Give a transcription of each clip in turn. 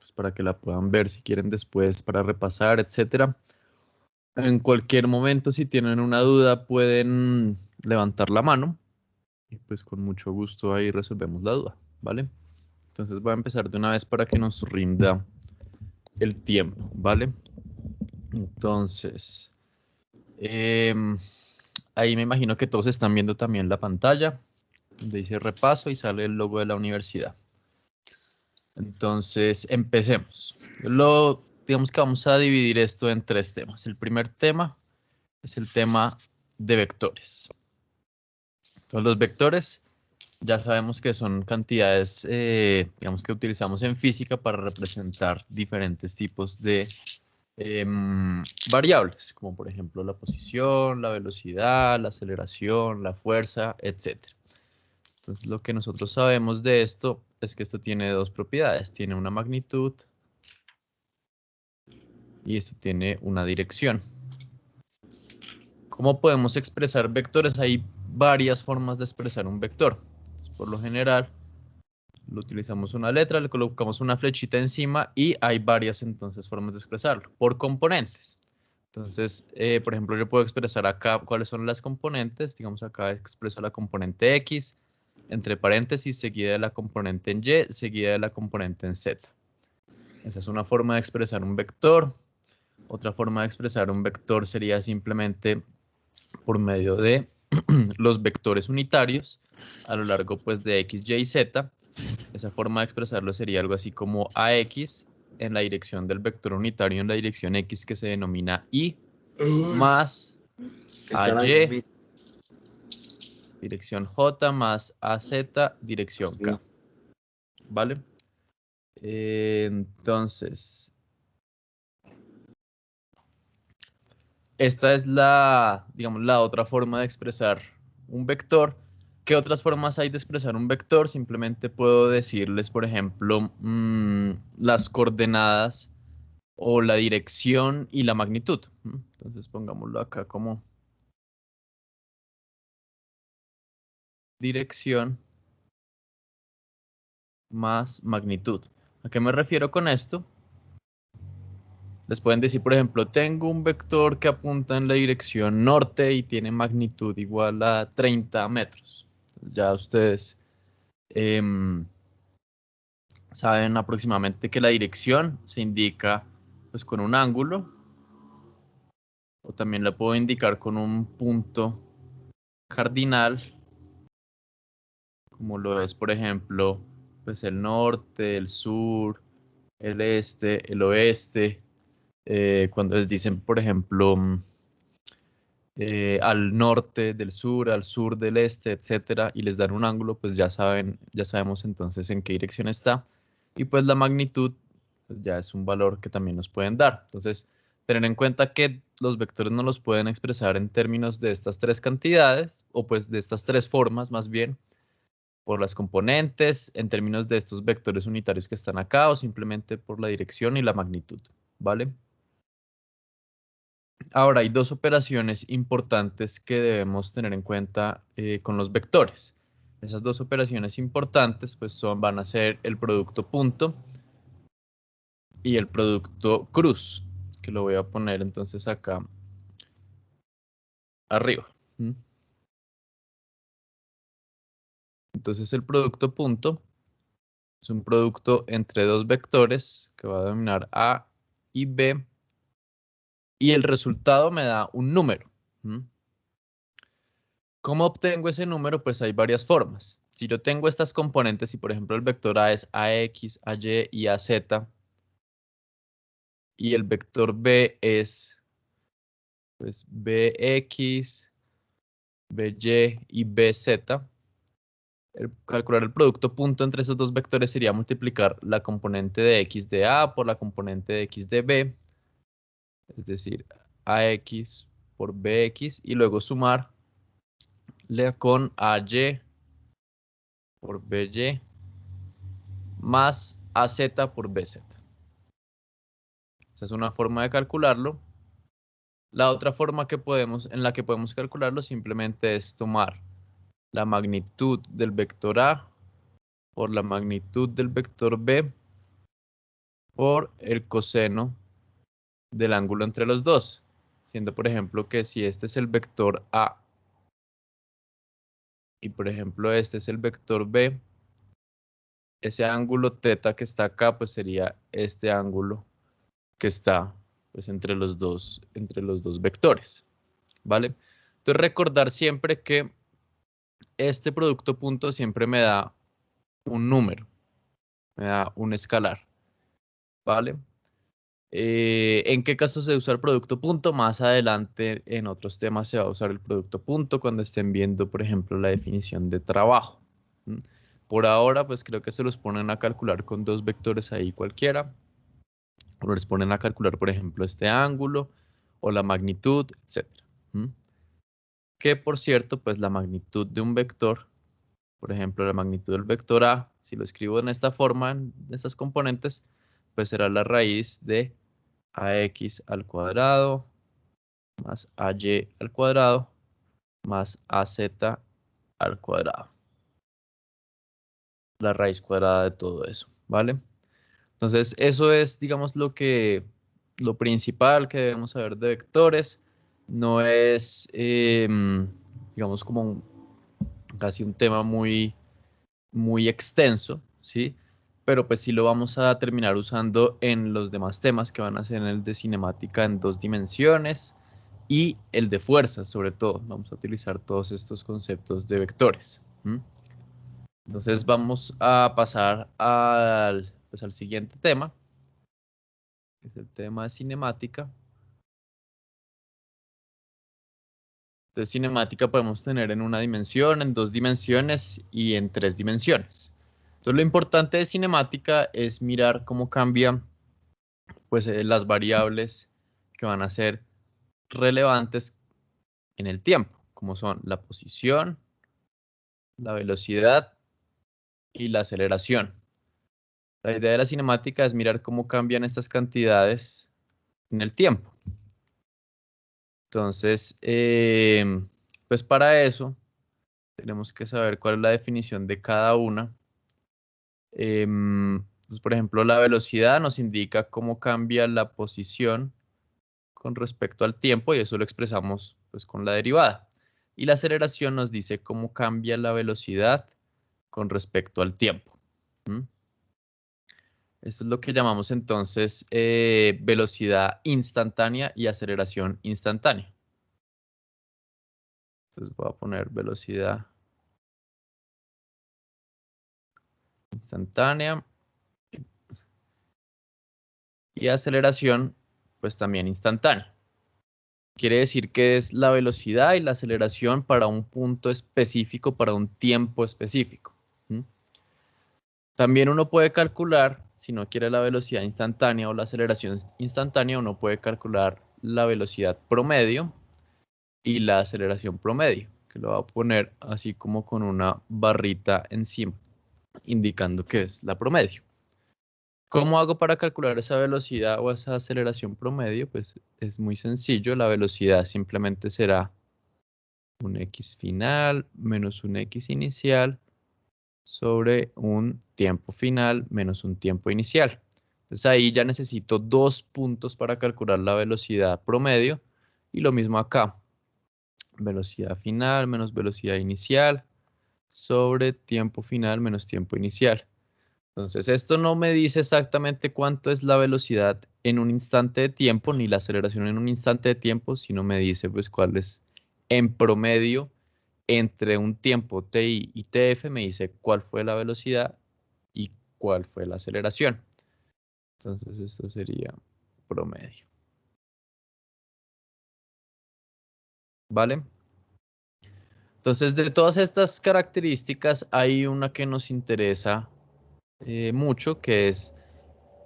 pues para que la puedan ver si quieren después para repasar, etcétera. En cualquier momento, si tienen una duda, pueden levantar la mano y pues con mucho gusto ahí resolvemos la duda, ¿vale? Entonces voy a empezar de una vez para que nos rinda el tiempo, ¿vale? Entonces, ahí me imagino que todos están viendo también la pantalla, donde dice repaso y sale el logo de la universidad. Entonces, empecemos. Digamos que vamos a dividir esto en 3 temas. El primer tema es el tema de vectores. Entonces, los vectores ya sabemos que son cantidades, digamos que utilizamos en física para representar diferentes tipos de variables, como por ejemplo la posición, la velocidad, la aceleración, la fuerza, etc. Entonces, lo que nosotros sabemos de esto es que esto tiene 2 propiedades. Tiene una magnitud y esto tiene una dirección. ¿Cómo podemos expresar vectores? Hay varias formas de expresar un vector. Entonces, por lo general, lo utilizamos una letra, le colocamos una flechita encima y hay varias entonces formas de expresarlo. Por componentes. Entonces, por ejemplo, yo puedo expresar acá cuáles son las componentes. Digamos, acá expreso la componente X, entre paréntesis, seguida de la componente en Y, seguida de la componente en Z. Esa es una forma de expresar un vector. Otra forma de expresar un vector sería simplemente por medio de los vectores unitarios a lo largo pues de X, Y y Z. Esa forma de expresarlo sería algo así como AX en la dirección del vector unitario en la dirección X que se denomina Y más AY dirección J más AZ dirección K. ¿Vale? Entonces, esta es digamos, la otra forma de expresar un vector. ¿Qué otras formas hay de expresar un vector? Simplemente puedo decirles, por ejemplo, las coordenadas o la dirección y la magnitud. Entonces pongámoslo acá como dirección más magnitud. ¿A qué me refiero con esto? Les pueden decir, por ejemplo, tengo un vector que apunta en la dirección norte y tiene magnitud igual a 30 metros. Entonces, ya ustedes saben aproximadamente que la dirección se indica pues con un ángulo o también la puedo indicar con un punto cardinal, como lo es, por ejemplo, pues el norte, el sur, el este, el oeste. Cuando les dicen, por ejemplo, al norte del sur, al sur del este, etcétera, y les dan un ángulo, pues ya saben, ya sabemos entonces en qué dirección está. Y pues la magnitud pues ya es un valor que también nos pueden dar. Entonces, tener en cuenta que los vectores no los pueden expresar en términos de estas 3 cantidades, o pues de estas 3 formas más bien, por las componentes, en términos de estos vectores unitarios que están acá, o simplemente por la dirección y la magnitud, ¿vale? Ahora, hay 2 operaciones importantes que debemos tener en cuenta con los vectores. Esas 2 operaciones importantes pues van a ser el producto punto y el producto cruz, que lo voy a poner entonces acá arriba. Entonces el producto punto es un producto entre 2 vectores que va a denominar A y B y el resultado me da un número. ¿Cómo obtengo ese número? Pues hay varias formas. Si yo tengo estas componentes y por ejemplo el vector A es AX, AY y AZ y el vector B es pues BX, BY y BZ, calcular el producto punto entre esos 2 vectores sería multiplicar la componente de X de A por la componente de X de B, es decir, AX por BX y luego sumarle con AY por BY más AZ por BZ. Esa es una forma de calcularlo. La otra forma en la que podemos calcularlo simplemente es tomar la magnitud del vector A por la magnitud del vector B por el coseno del ángulo entre los dos, siendo por ejemplo que si este es el vector A y por ejemplo este es el vector B, ese ángulo θ que está acá pues sería este ángulo que está pues entre los dos vectores, ¿vale? Entonces recordar siempre que este producto punto siempre me da un número, me da un escalar, ¿vale? ¿En qué caso se usa el producto punto? Más adelante en otros temas se va a usar el producto punto cuando estén viendo, por ejemplo, la definición de trabajo. ¿Mm? Por ahora, pues creo que se los ponen a calcular con dos vectores ahí cualquiera. O les ponen a calcular, por ejemplo, este ángulo o la magnitud, etcétera. ¿Mm? Que por cierto, pues la magnitud de un vector, por ejemplo, la magnitud del vector A, si lo escribo en esta forma, en estas componentes, pues será la raíz de ax al cuadrado más ay al cuadrado más az al cuadrado. La raíz cuadrada de todo eso, ¿vale? Entonces, eso es, digamos, lo principal que debemos saber de vectores. No es, digamos, como casi un tema muy extenso, ¿sí? Pero pues sí lo vamos a terminar usando en los demás temas que van a ser en el de cinemática en 2 dimensiones y el de fuerza, sobre todo. Vamos a utilizar todos estos conceptos de vectores. ¿M? Entonces vamos a pasar pues al siguiente tema, que es el tema de cinemática. Entonces, cinemática podemos tener en 1 dimensión, en 2 dimensiones y en 3 dimensiones. Entonces, lo importante de cinemática es mirar cómo cambian pues, las variables que van a ser relevantes en el tiempo, como son la posición, la velocidad y la aceleración. La idea de la cinemática es mirar cómo cambian estas cantidades en el tiempo. Entonces, pues para eso tenemos que saber cuál es la definición de cada una. Entonces, por ejemplo, la velocidad nos indica cómo cambia la posición con respecto al tiempo y eso lo expresamos pues con la derivada. Y la aceleración nos dice cómo cambia la velocidad con respecto al tiempo. ¿Mm? Esto es lo que llamamos entonces velocidad instantánea y aceleración instantánea. Entonces voy a poner velocidad instantánea y aceleración pues también instantánea. Quiere decir que es la velocidad y la aceleración para un punto específico, para un tiempo específico. ¿Mm? También uno puede calcular, si no quiere la velocidad instantánea o la aceleración instantánea, uno puede calcular la velocidad promedio y la aceleración promedio, que lo va a poner así como con una barrita encima, indicando que es la promedio. ¿Cómo hago para calcular esa velocidad o esa aceleración promedio? Pues es muy sencillo, la velocidad simplemente será un x final menos un x inicial sobre un tiempo final menos un tiempo inicial. Entonces ahí ya necesito 2 puntos para calcular la velocidad promedio y lo mismo acá. Velocidad final menos velocidad inicial sobre tiempo final menos tiempo inicial. Entonces esto no me dice exactamente cuánto es la velocidad en un instante de tiempo ni la aceleración en un instante de tiempo, sino me dice pues cuál es en promedio entre un tiempo TI y TF, me dice cuál fue la velocidad y cuál fue la aceleración. Entonces esto sería promedio. ¿Vale? Entonces de todas estas características hay una que nos interesa mucho, que es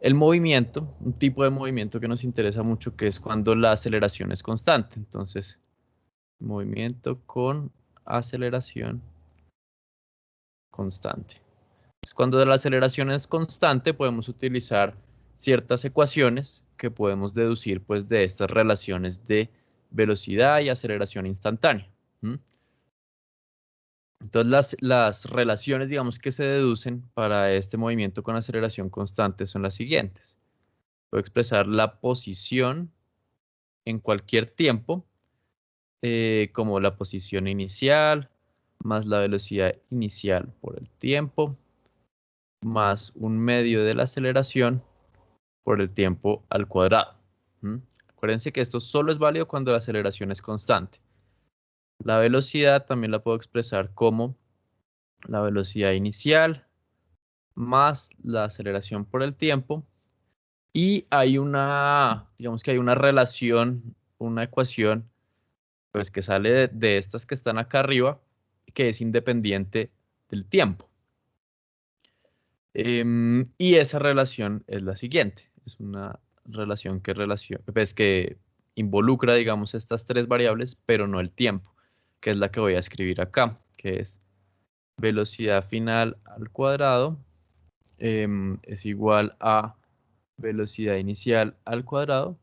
el movimiento, un tipo de movimiento que nos interesa mucho, que es cuando la aceleración es constante. Entonces, movimiento con aceleración constante. Pues cuando la aceleración es constante, podemos utilizar ciertas ecuaciones que podemos deducir pues, de estas relaciones de velocidad y aceleración instantánea. ¿Mm? Entonces, las relaciones, digamos, que se deducen para este movimiento con aceleración constante son las siguientes. Puedo expresar la posición en cualquier tiempo, como la posición inicial, más la velocidad inicial por el tiempo, más un medio de la aceleración por el tiempo al cuadrado. ¿Mm? Acuérdense que esto solo es válido cuando la aceleración es constante. La velocidad también la puedo expresar como la velocidad inicial más la aceleración por el tiempo. Y hay digamos que hay una relación, una ecuación, pues que sale de estas que están acá arriba, que es independiente del tiempo. Y esa relación es la siguiente. Es una relación pues que involucra, digamos, estas tres variables, pero no el tiempo, que es la que voy a escribir acá, que es velocidad final al cuadrado es igual a velocidad inicial al cuadrado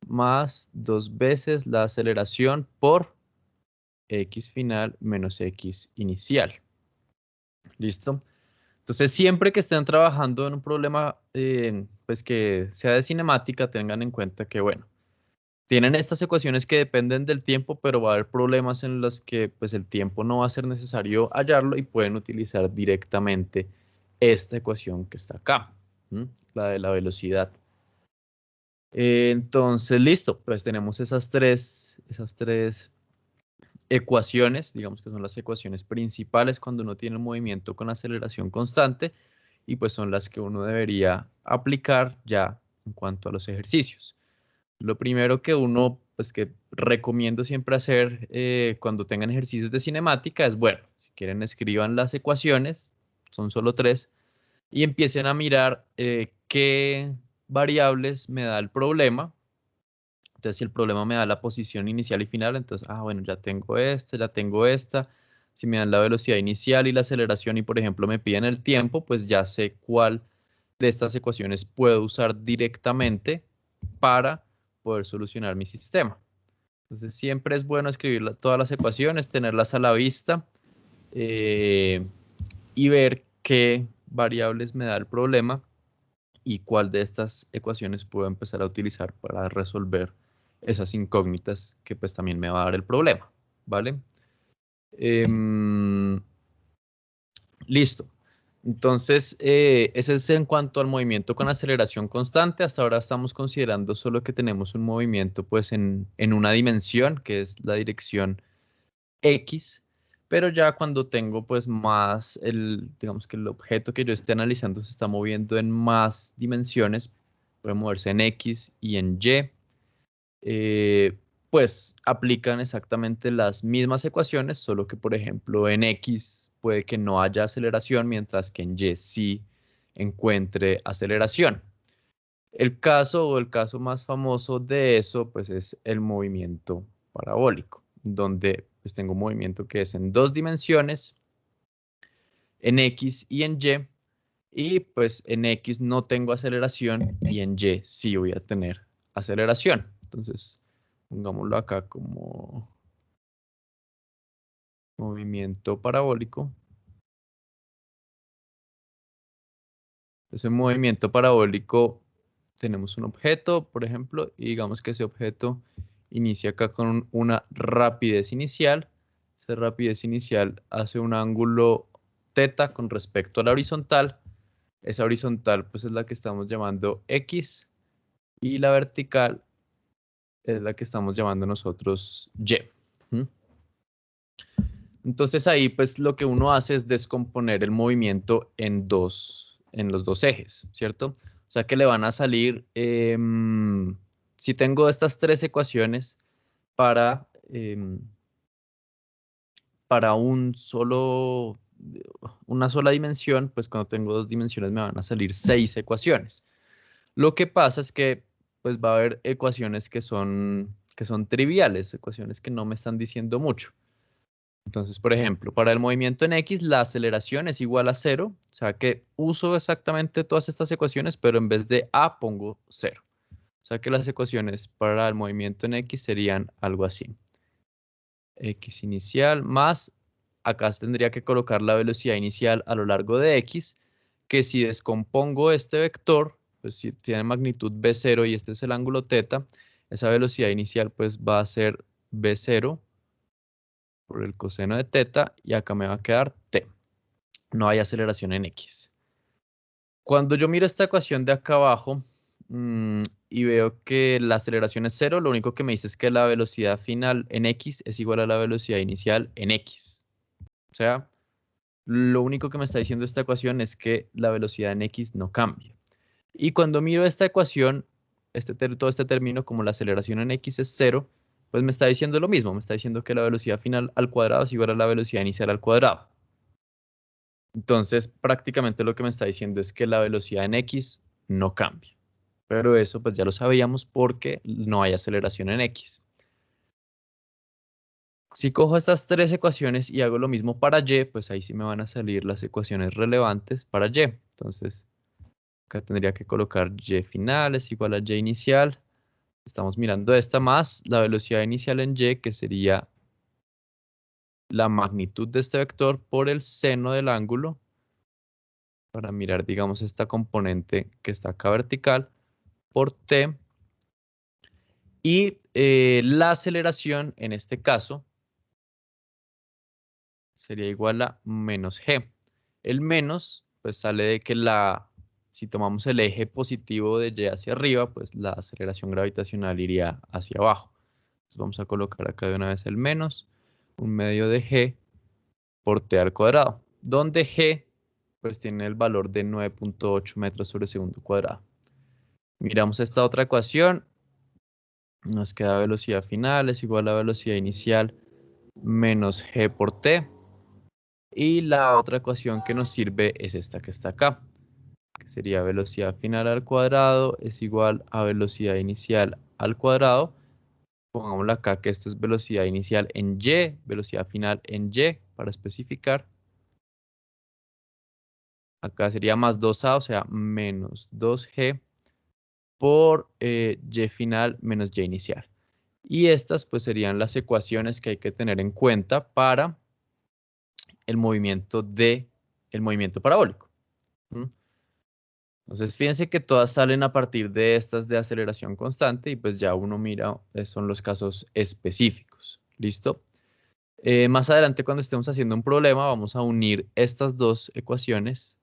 más 2 veces la aceleración por x final menos x inicial. ¿Listo? Entonces, siempre que estén trabajando en un problema pues que sea de cinemática, tengan en cuenta que, bueno, tienen estas ecuaciones que dependen del tiempo, pero va a haber problemas en los que pues, el tiempo no va a ser necesario hallarlo y pueden utilizar directamente esta ecuación que está acá, ¿m? La de la velocidad. Entonces, listo, pues tenemos esas tres ecuaciones, digamos que son las ecuaciones principales cuando uno tiene un movimiento con aceleración constante y pues son las que uno debería aplicar ya en cuanto a los ejercicios. Lo primero que uno, pues que recomiendo siempre hacer cuando tengan ejercicios de cinemática es, bueno, si quieren escriban las ecuaciones, son solo tres, y empiecen a mirar qué variables me da el problema. Entonces, si el problema me da la posición inicial y final, entonces, bueno, ya tengo esta, ya tengo esta. Si me dan la velocidad inicial y la aceleración y, por ejemplo, me piden el tiempo, pues ya sé cuál de estas ecuaciones puedo usar directamente para poder solucionar mi sistema. Entonces, siempre es bueno escribir todas las ecuaciones, tenerlas a la vista eh, y ver qué variables me da el problema y cuál de estas ecuaciones puedo empezar a utilizar para resolver esas incógnitas que pues también me va a dar el problema, ¿vale? Listo. Entonces, ese es en cuanto al movimiento con aceleración constante. Hasta ahora estamos considerando solo que tenemos un movimiento pues en una dimensión, que es la dirección X, pero ya cuando tengo pues más, digamos que el objeto que yo esté analizando se está moviendo en más dimensiones, puede moverse en X y en Y, pues aplican exactamente las mismas ecuaciones, solo que por ejemplo en X puede que no haya aceleración, mientras que en Y sí encuentre aceleración. El caso más famoso de eso, pues es el movimiento parabólico, donde pues tengo un movimiento que es en dos dimensiones, en X y en Y pues en X no tengo aceleración y en Y sí voy a tener aceleración. Entonces, pongámoslo acá como movimiento parabólico. Entonces, en movimiento parabólico tenemos un objeto, por ejemplo, y digamos que ese objeto inicia acá con una rapidez inicial. Esta rapidez inicial hace un ángulo θ con respecto a la horizontal. Esa horizontal pues es la que estamos llamando X y la vertical es la que estamos llamando nosotros Y. ¿Mm? Entonces ahí pues lo que uno hace es descomponer el movimiento en los dos ejes, ¿cierto? O sea que le van a salir, si tengo estas tres ecuaciones para, para una sola dimensión, pues cuando tengo dos dimensiones me van a salir 6 ecuaciones. Lo que pasa es que pues va a haber ecuaciones que son triviales, ecuaciones que no me están diciendo mucho. Entonces, por ejemplo, para el movimiento en X, la aceleración es igual a 0, o sea que uso exactamente todas estas ecuaciones, pero en vez de A pongo 0. O sea que las ecuaciones para el movimiento en X serían algo así. X inicial más, acá tendría que colocar la velocidad inicial a lo largo de X, que si descompongo este vector, pues si tiene magnitud B0 y este es el ángulo θ, esa velocidad inicial pues va a ser B0 por el coseno de θ y acá me va a quedar t. No hay aceleración en X. Cuando yo miro esta ecuación de acá abajo y veo que la aceleración es 0, lo único que me dice es que la velocidad final en X es igual a la velocidad inicial en X. O sea, lo único que me está diciendo esta ecuación es que la velocidad en X no cambia. Y cuando miro esta ecuación, todo este término como la aceleración en X es 0, pues me está diciendo lo mismo, me está diciendo que la velocidad final al cuadrado es igual a la velocidad inicial al cuadrado. Entonces, prácticamente lo que me está diciendo es que la velocidad en X no cambia. Pero eso pues ya lo sabíamos porque no hay aceleración en X. Si cojo estas tres ecuaciones y hago lo mismo para Y, pues ahí sí me van a salir las ecuaciones relevantes para Y. Entonces, acá tendría que colocar Y final es igual a Y inicial. Estamos mirando esta más la velocidad inicial en Y, que sería la magnitud de este vector por el seno del ángulo. Para mirar, digamos, esta componente que está acá vertical por T. Y la aceleración en este caso sería igual a menos G. El menos, pues sale de que si tomamos el eje positivo de Y hacia arriba, pues la aceleración gravitacional iría hacia abajo. Entonces vamos a colocar acá de una vez el menos, un medio de G por T al cuadrado, donde G pues tiene el valor de 9.8 metros sobre segundo cuadrado. Miramos esta otra ecuación, nos queda velocidad final es igual a velocidad inicial menos G por T. Y la otra ecuación que nos sirve es esta que está acá, que sería velocidad final al cuadrado es igual a velocidad inicial al cuadrado. Pongámosla acá que esto es velocidad inicial en Y, velocidad final en Y para especificar. Acá sería más 2A, o sea, menos 2G por Y final menos Y inicial. Y estas pues serían las ecuaciones que hay que tener en cuenta para el movimiento el movimiento parabólico. ¿Mm? Entonces, fíjense que todas salen a partir de estas de aceleración constante y pues ya uno mira, son los casos específicos. ¿Listo? Más adelante, cuando estemos haciendo un problema, vamos a unir estas dos ecuaciones,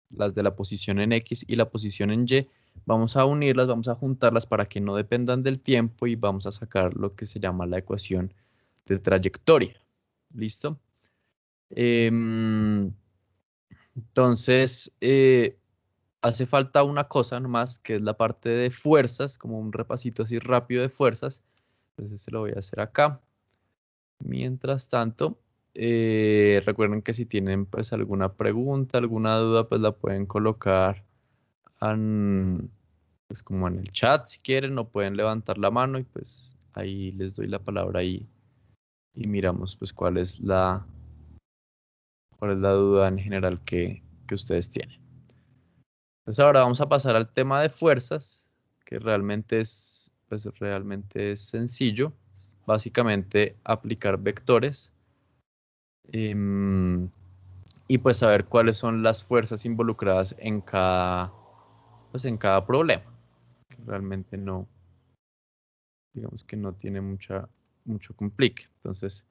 las de la posición en X y la posición en Y. Vamos a unirlas, vamos a juntarlas para que no dependan del tiempo y vamos a sacar lo que se llama la ecuación de trayectoria. ¿Listo? Entonces, hace falta una cosa nomás, que es la parte de fuerzas, como un repasito así rápido de fuerzas. Entonces se lo voy a hacer acá. Mientras tanto, recuerden que si tienen pues alguna pregunta, alguna duda, pues la pueden colocar pues como en el chat si quieren, o pueden levantar la mano y pues ahí les doy la palabra y miramos pues cuál es la duda en general que ustedes tienen. Entonces ahora vamos a pasar al tema de fuerzas, que pues realmente es sencillo. Básicamente aplicar vectores em, y pues saber cuáles son las fuerzas involucradas pues en cada problema. Que realmente no, digamos que no tiene mucho complique. Entonces,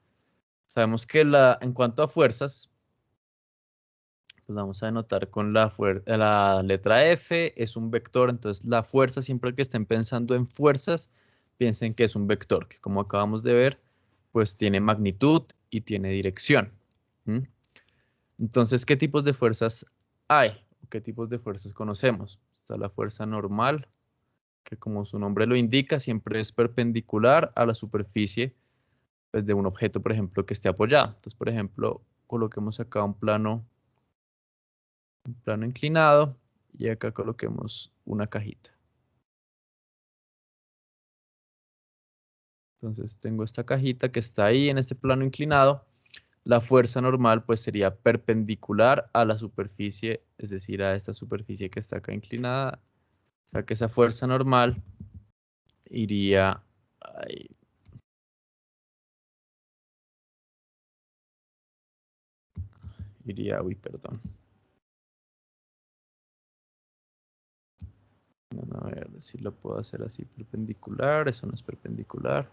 sabemos que en cuanto a fuerzas, pues vamos a denotar con la letra F, es un vector, entonces la fuerza, siempre que estén pensando en fuerzas, piensen que es un vector, que como acabamos de ver, pues tiene magnitud y tiene dirección. ¿Mm? Entonces, ¿qué tipos de fuerzas hay? ¿Qué tipos de fuerzas conocemos? Está la fuerza normal, que como su nombre lo indica, siempre es perpendicular a la superficie pues, de un objeto, por ejemplo, que esté apoyado. Entonces, por ejemplo, coloquemos acá un plano inclinado y acá coloquemos una cajita. Entonces tengo esta cajita que está ahí en este plano inclinado. La fuerza normal pues sería perpendicular a la superficie, es decir, a esta superficie que está acá inclinada. O sea que esa fuerza normal iría ahí. Uy, perdón. Bueno, a ver si lo puedo hacer así perpendicular. Eso no es perpendicular.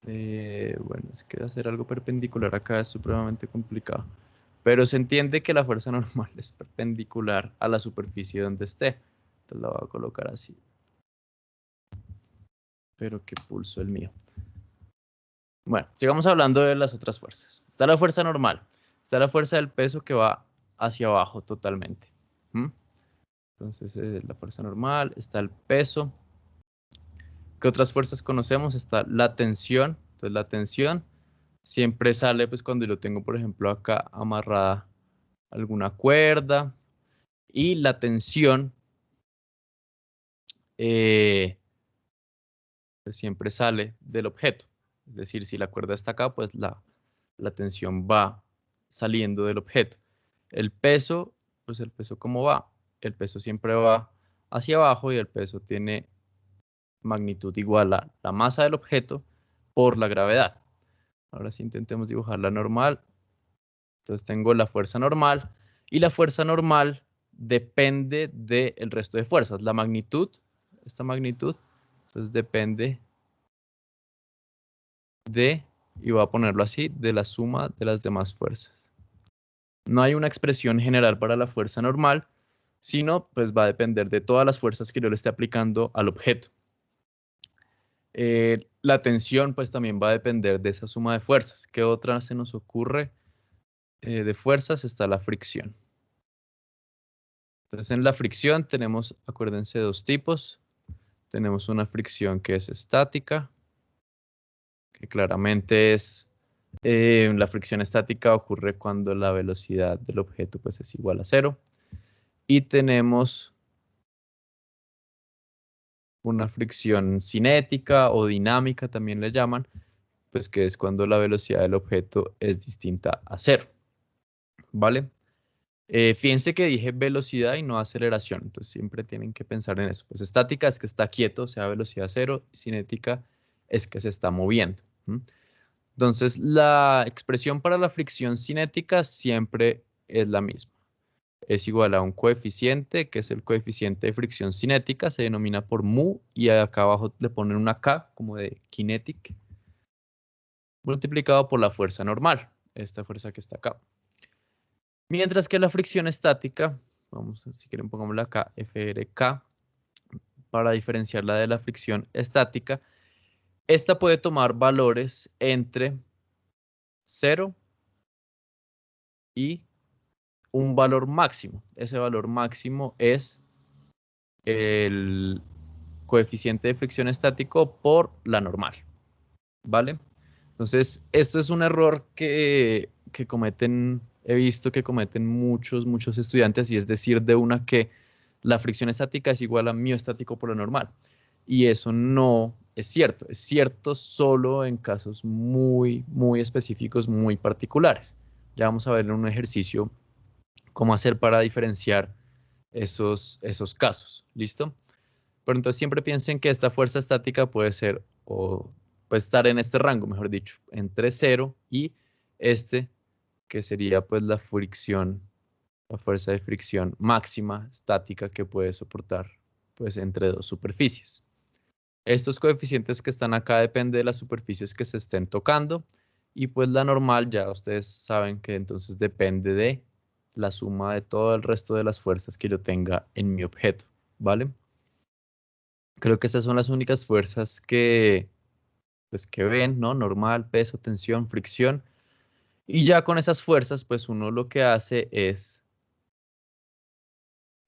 Bueno, es que hacer algo perpendicular acá es supremamente complicado. Pero se entiende que la fuerza normal es perpendicular a la superficie donde esté. Entonces la voy a colocar así. Pero qué pulso el mío. Bueno, sigamos hablando de las otras fuerzas. Está la fuerza normal. Está la fuerza del peso que va hacia abajo totalmente. ¿Mm? Entonces, la fuerza normal, está el peso. ¿Qué otras fuerzas conocemos? Está la tensión. Entonces, la tensión siempre sale pues cuando yo tengo, por ejemplo, acá amarrada alguna cuerda. Y la tensión pues siempre sale del objeto. Es decir, si la cuerda está acá, pues la tensión va saliendo del objeto. El peso, pues el peso ¿cómo va? El peso siempre va hacia abajo y el peso tiene magnitud igual a la masa del objeto por la gravedad. Ahora sí intentemos dibujar la normal. Entonces tengo la fuerza normal y la fuerza normal depende del resto de fuerzas. La magnitud, esta magnitud, entonces depende y voy a ponerlo así, de la suma de las demás fuerzas. No hay una expresión general para la fuerza normal, sino pues va a depender de todas las fuerzas que yo le esté aplicando al objeto. La tensión pues también va a depender de esa suma de fuerzas. ¿Qué otra se nos ocurre? De fuerzas está la fricción. Entonces en la fricción tenemos, acuérdense, dos tipos. Tenemos una fricción que es estática, que claramente es, la fricción estática ocurre cuando la velocidad del objeto pues es igual a cero. Y tenemos una fricción cinética o dinámica, también le llaman, pues que es cuando la velocidad del objeto es distinta a cero, ¿vale? Fíjense que dije velocidad y no aceleración, entonces siempre tienen que pensar en eso. Pues estática es que está quieto, o sea, velocidad cero, y cinética es que se está moviendo. Entonces, la expresión para la fricción cinética siempre es la misma. Es igual a un coeficiente, que es el coeficiente de fricción cinética, se denomina por mu, y acá abajo le ponen una K, como de kinetic, multiplicado por la fuerza normal, esta fuerza que está acá. Mientras que la fricción estática, vamos, si quieren pongámosla acá, FRK, para diferenciarla de la fricción estática, esta puede tomar valores entre 0 y un valor máximo. Ese valor máximo es el coeficiente de fricción estático por la normal, ¿vale? Entonces, esto es un error que cometen, he visto que cometen muchos estudiantes, y es decir, de una que la fricción estática es igual a estático por la normal. Y eso no es cierto. Es cierto solo en casos muy específicos, muy particulares. Ya vamos a ver en un ejercicio cómo hacer para diferenciar esos casos. ¿Listo? Pero entonces siempre piensen que esta fuerza estática puede ser, o puede estar en este rango, mejor dicho, entre 0 y este, que sería pues la fricción, la fuerza de fricción máxima estática que puede soportar pues entre dos superficies. Estos coeficientes que están acá dependen de las superficies que se estén tocando, y pues la normal ya ustedes saben que entonces depende de la suma de todo el resto de las fuerzas que yo tenga en mi objeto, ¿vale? Creo que estas son las únicas fuerzas pues, que ven, ¿no? Normal, peso, tensión, fricción. Y ya con esas fuerzas, pues uno lo que hace es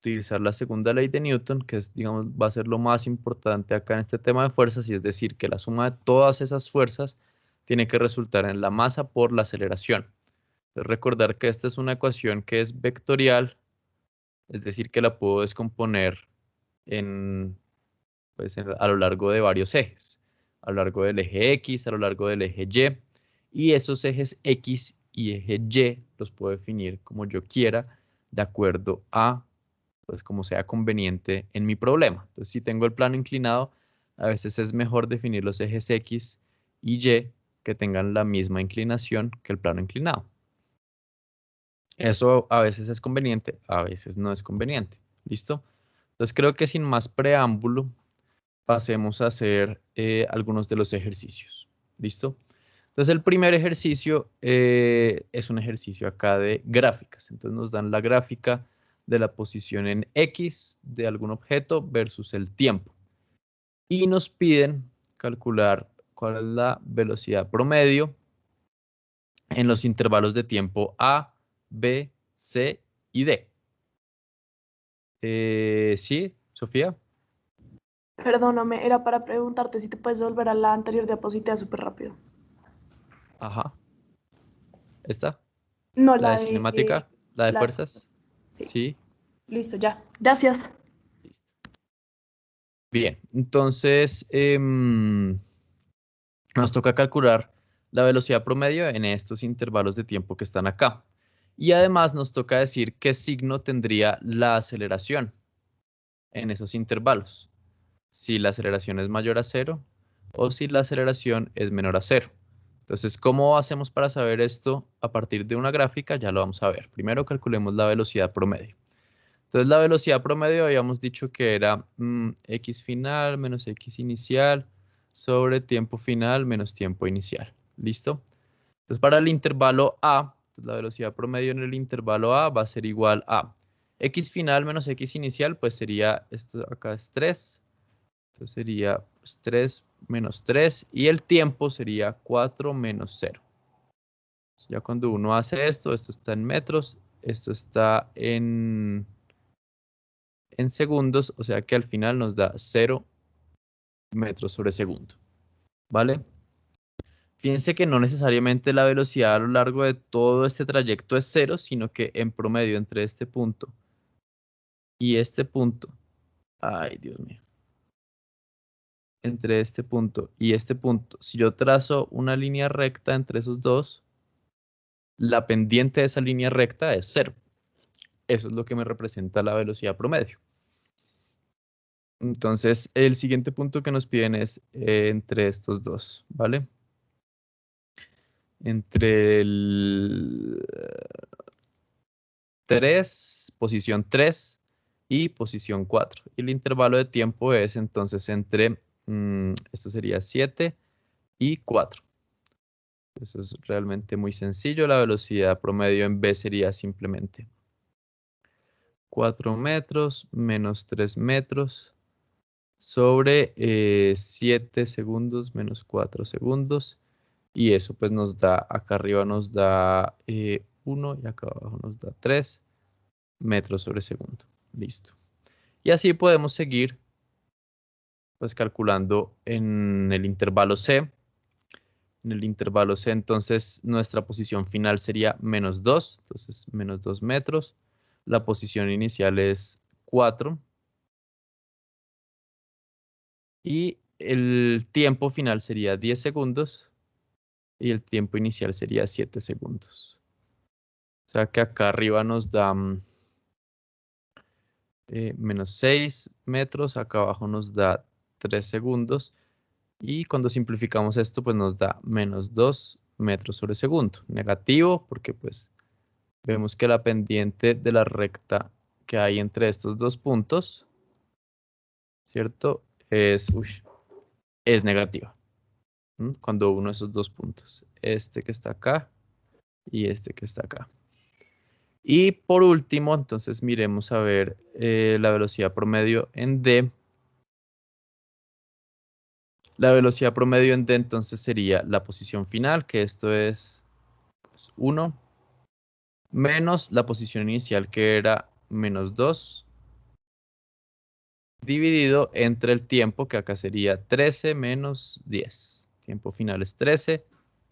utilizar la segunda ley de Newton, que es, digamos, va a ser lo más importante acá en este tema de fuerzas, y es decir, que la suma de todas esas fuerzas tiene que resultar en la masa por la aceleración. Entonces, recordar que esta es una ecuación que es vectorial, es decir, que la puedo descomponer en, pues, a lo largo de varios ejes, a lo largo del eje X, a lo largo del eje Y, y esos ejes X y eje Y los puedo definir como yo quiera, de acuerdo a, pues, como sea conveniente en mi problema. Entonces, si tengo el plano inclinado, a veces es mejor definir los ejes X y Y que tengan la misma inclinación que el plano inclinado. Eso a veces es conveniente, a veces no es conveniente. ¿Listo? Entonces creo que sin más preámbulo, pasemos a hacer algunos de los ejercicios. ¿Listo? Entonces el primer ejercicio es un ejercicio acá de gráficas. Entonces nos dan la gráfica de la posición en X de algún objeto versus el tiempo. Y nos piden calcular cuál es la velocidad promedio en los intervalos de tiempo A, B, C y D. ¿Sí, Sofía? Perdóname, era para preguntarte si te puedes volver a la anterior diapositiva súper rápido. Ajá. ¿Esta? No, ¿La de cinemática? ¿La de la de fuerzas? fuerzas. Sí, Sí. listo, ya. Gracias. Listo. Bien, entonces nos toca calcular la velocidad promedio en estos intervalos de tiempo que están acá. Y además nos toca decir qué signo tendría la aceleración en esos intervalos. Si la aceleración es mayor a cero o si la aceleración es menor a cero. Entonces, ¿cómo hacemos para saber esto a partir de una gráfica? Ya lo vamos a ver. Primero calculemos la velocidad promedio. Entonces, la velocidad promedio habíamos dicho que era x final menos x inicial sobre tiempo final menos tiempo inicial. ¿Listo? Entonces, para el intervalo A, entonces la velocidad promedio en el intervalo A va a ser igual a x final menos x inicial, pues sería, esto acá es 3, esto sería pues, 3 menos 3 y el tiempo sería 4 menos 0. Ya cuando uno hace esto está en metros, esto está en segundos, o sea que al final nos da 0 metros sobre segundo, ¿vale? Fíjense que no necesariamente la velocidad a lo largo de todo este trayecto es 0, sino que en promedio entre este punto y este punto, ay Dios mío, entre este punto y este punto, si yo trazo una línea recta entre esos dos, la pendiente de esa línea recta es 0. Eso es lo que me representa la velocidad promedio. Entonces, el siguiente punto que nos piden es entre estos dos, ¿vale? Entre el 3, posición 3 y posición 4. Y el intervalo de tiempo es entonces entre, esto sería 7 y 4. Eso es realmente muy sencillo. La velocidad promedio en B sería simplemente 4 metros menos 3 metros sobre 7 segundos menos 4 segundos. Y eso pues nos da, acá arriba nos da 1 y acá abajo nos da 3 metros sobre segundo. Listo. Y así podemos seguir pues calculando en el intervalo C. En el intervalo C entonces nuestra posición final sería menos 2, entonces menos 2 metros. La posición inicial es 4. Y el tiempo final sería 10 segundos y el tiempo inicial sería 7 segundos. O sea que acá arriba nos da menos 6 metros, acá abajo nos da 3 segundos y cuando simplificamos esto pues nos da menos 2 metros sobre segundo. Negativo porque pues vemos que la pendiente de la recta que hay entre estos dos puntos, ¿cierto? Es negativa. Cuando uno de esos dos puntos, este que está acá y este que está acá. Y por último, entonces miremos a ver la velocidad promedio en D. La velocidad promedio en D entonces sería la posición final, que esto es 1, menos la posición inicial que era menos 2, dividido entre el tiempo, que acá sería 13 menos 10. Tiempo final es 13,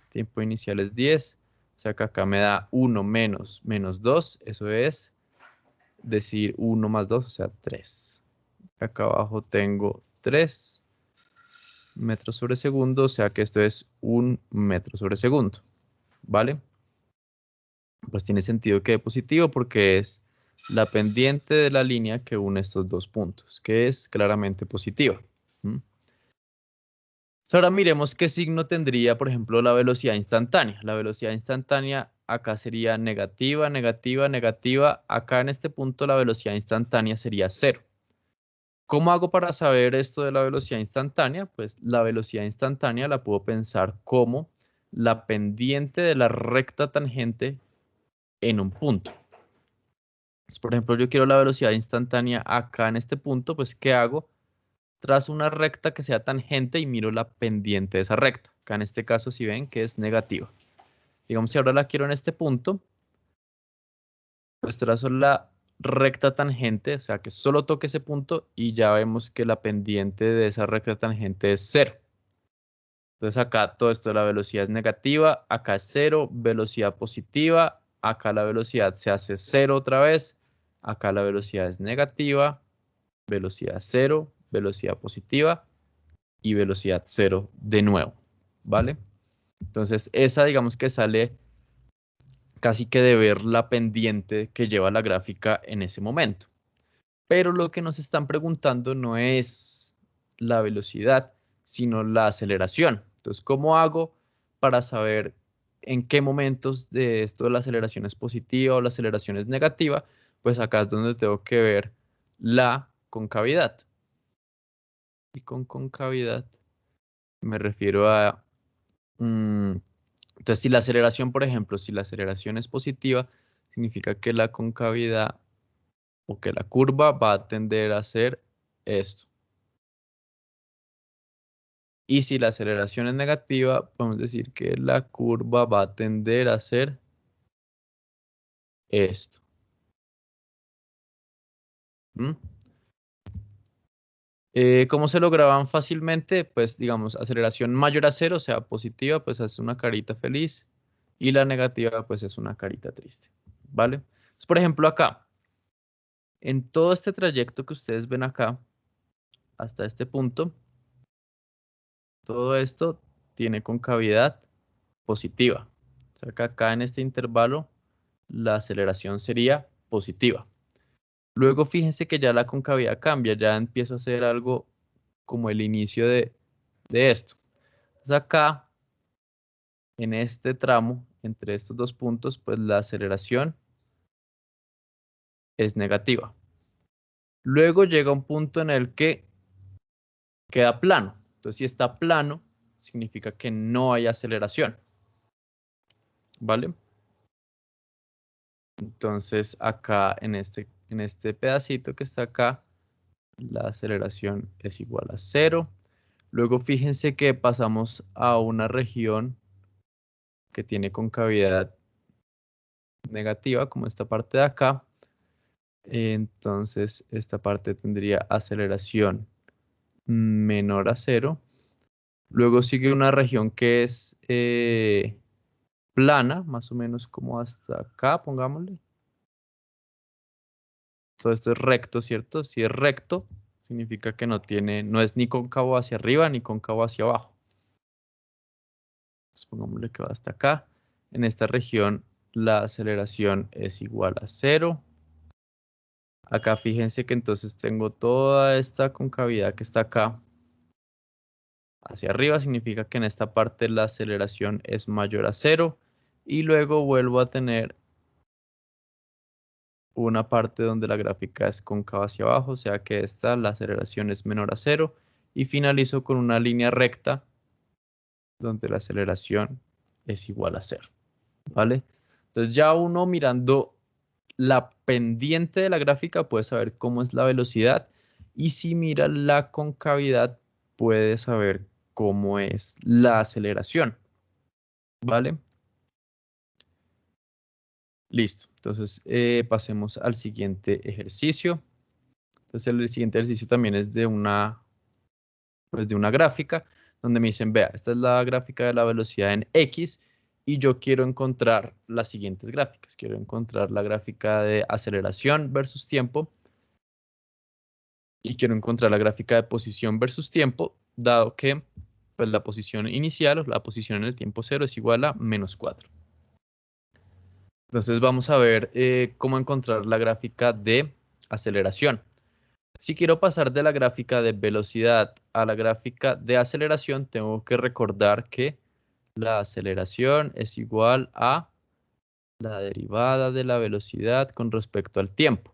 tiempo inicial es 10. O sea que acá me da 1 menos menos 2, eso es decir 1 más 2, o sea 3. Acá abajo tengo 3 metros sobre segundo, o sea que esto es 1 metro sobre segundo, ¿vale? Pues tiene sentido que positivo porque es la pendiente de la línea que une estos dos puntos, que es claramente positiva. Ahora miremos qué signo tendría, por ejemplo, la velocidad instantánea. La velocidad instantánea acá sería negativa, negativa, negativa. Acá en este punto la velocidad instantánea sería 0. ¿Cómo hago para saber esto de la velocidad instantánea? Pues la velocidad instantánea la puedo pensar como la pendiente de la recta tangente en un punto. Entonces, por ejemplo, yo quiero la velocidad instantánea acá en este punto, pues ¿qué hago? Trazo una recta que sea tangente y miro la pendiente de esa recta. Acá en este caso, si ven que es negativa. Digamos, si ahora la quiero en este punto, pues trazo la recta tangente, o sea que solo toque ese punto y ya vemos que la pendiente de esa recta tangente es 0. Entonces acá todo esto de la velocidad es negativa, acá es 0, velocidad positiva, acá la velocidad se hace 0 otra vez, acá la velocidad es negativa, velocidad 0, velocidad positiva y velocidad 0 de nuevo, ¿vale? Entonces esa digamos que sale casi que de ver la pendiente que lleva la gráfica en ese momento. Pero lo que nos están preguntando no es la velocidad, sino la aceleración. Entonces, ¿cómo hago para saber en qué momentos de esto la aceleración es positiva o la aceleración es negativa? Pues acá es donde tengo que ver la concavidad. Y con concavidad me refiero a... entonces, si la aceleración, por ejemplo, si la aceleración es positiva, significa que la concavidad o que la curva va a tender a ser esto. Y si la aceleración es negativa, podemos decir que la curva va a tender a ser esto. ¿Mm? ¿Cómo se lograban fácilmente? Pues digamos, aceleración mayor a 0, o sea, positiva, pues es una carita feliz. Y la negativa, pues es una carita triste. ¿Vale? Entonces, por ejemplo, acá, en todo este trayecto que ustedes ven acá, hasta este punto, todo esto tiene concavidad positiva. O sea que acá en este intervalo la aceleración sería positiva. Luego fíjense que ya la concavidad cambia, ya empiezo a hacer algo como el inicio de esto. Entonces acá, en este tramo, entre estos dos puntos, pues la aceleración es negativa. Luego llega un punto en el que queda plano. Entonces si está plano, significa que no hay aceleración. ¿Vale? Entonces acá en este pedacito que está acá, la aceleración es igual a 0. Luego fíjense que pasamos a una región que tiene concavidad negativa, como esta parte de acá. Entonces esta parte tendría aceleración menor a 0. Luego sigue una región que es plana, más o menos como hasta acá, pongámosle. Todo esto es recto, ¿cierto? Si es recto, significa que no es ni cóncavo hacia arriba ni cóncavo hacia abajo. Entonces, pongámosle que va hasta acá. En esta región la aceleración es igual a 0. Acá fíjense que entonces tengo toda esta concavidad que está acá hacia arriba, significa que en esta parte la aceleración es mayor a 0. Y luego vuelvo a tener una parte donde la gráfica es cóncava hacia abajo, o sea que la aceleración es menor a 0. Y finalizo con una línea recta donde la aceleración es igual a 0. ¿Vale? Entonces ya uno mirando la pendiente de la gráfica puede saber cómo es la velocidad y si mira la concavidad puede saber cómo es la aceleración. ¿Vale? Listo. Entonces pasemos al siguiente ejercicio. Entonces el siguiente ejercicio también es pues de una gráfica donde me dicen, vea, esta es la gráfica de la velocidad en X y yo quiero encontrar las siguientes gráficas. Quiero encontrar la gráfica de aceleración versus tiempo y quiero encontrar la gráfica de posición versus tiempo, dado que pues, la posición inicial o la posición en el tiempo cero es igual a -4. Entonces vamos a ver cómo encontrar la gráfica de aceleración. Si quiero pasar de la gráfica de velocidad a la gráfica de aceleración, tengo que recordar que la aceleración es igual a la derivada de la velocidad con respecto al tiempo.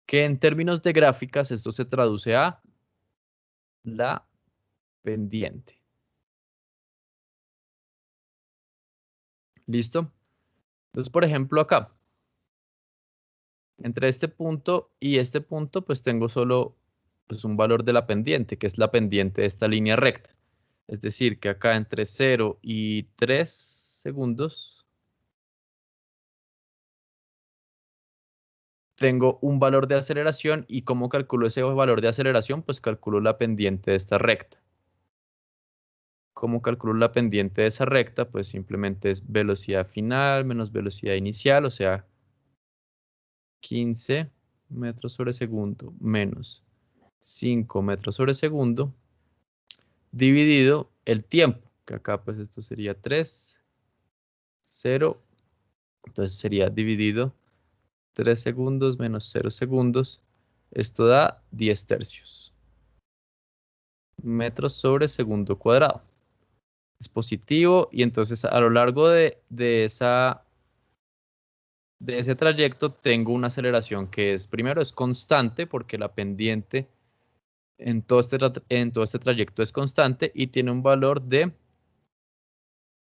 que en términos de gráficas esto se traduce a la pendiente. ¿Listo? Entonces, por ejemplo, acá, entre este punto y este punto, pues tengo solo pues, un valor de la pendiente, que es la pendiente de esta línea recta. Es decir, que acá entre 0 y 3 segundos tengo un valor de aceleración. ¿Y cómo calculo ese valor de aceleración? Pues calculo la pendiente de esta recta. ¿Cómo calculo la pendiente de esa recta? Pues simplemente es velocidad final menos velocidad inicial, o sea, 15 metros sobre segundo menos 5 metros sobre segundo, dividido el tiempo, que acá pues esto sería 3, 0, entonces sería dividido 3 segundos menos 0 segundos, esto da 10 tercios. Metros sobre segundo cuadrado. Es positivo y entonces a lo largo de ese trayecto tengo una aceleración que es, primero es constante porque la pendiente en todo este trayecto es constante y tiene un valor de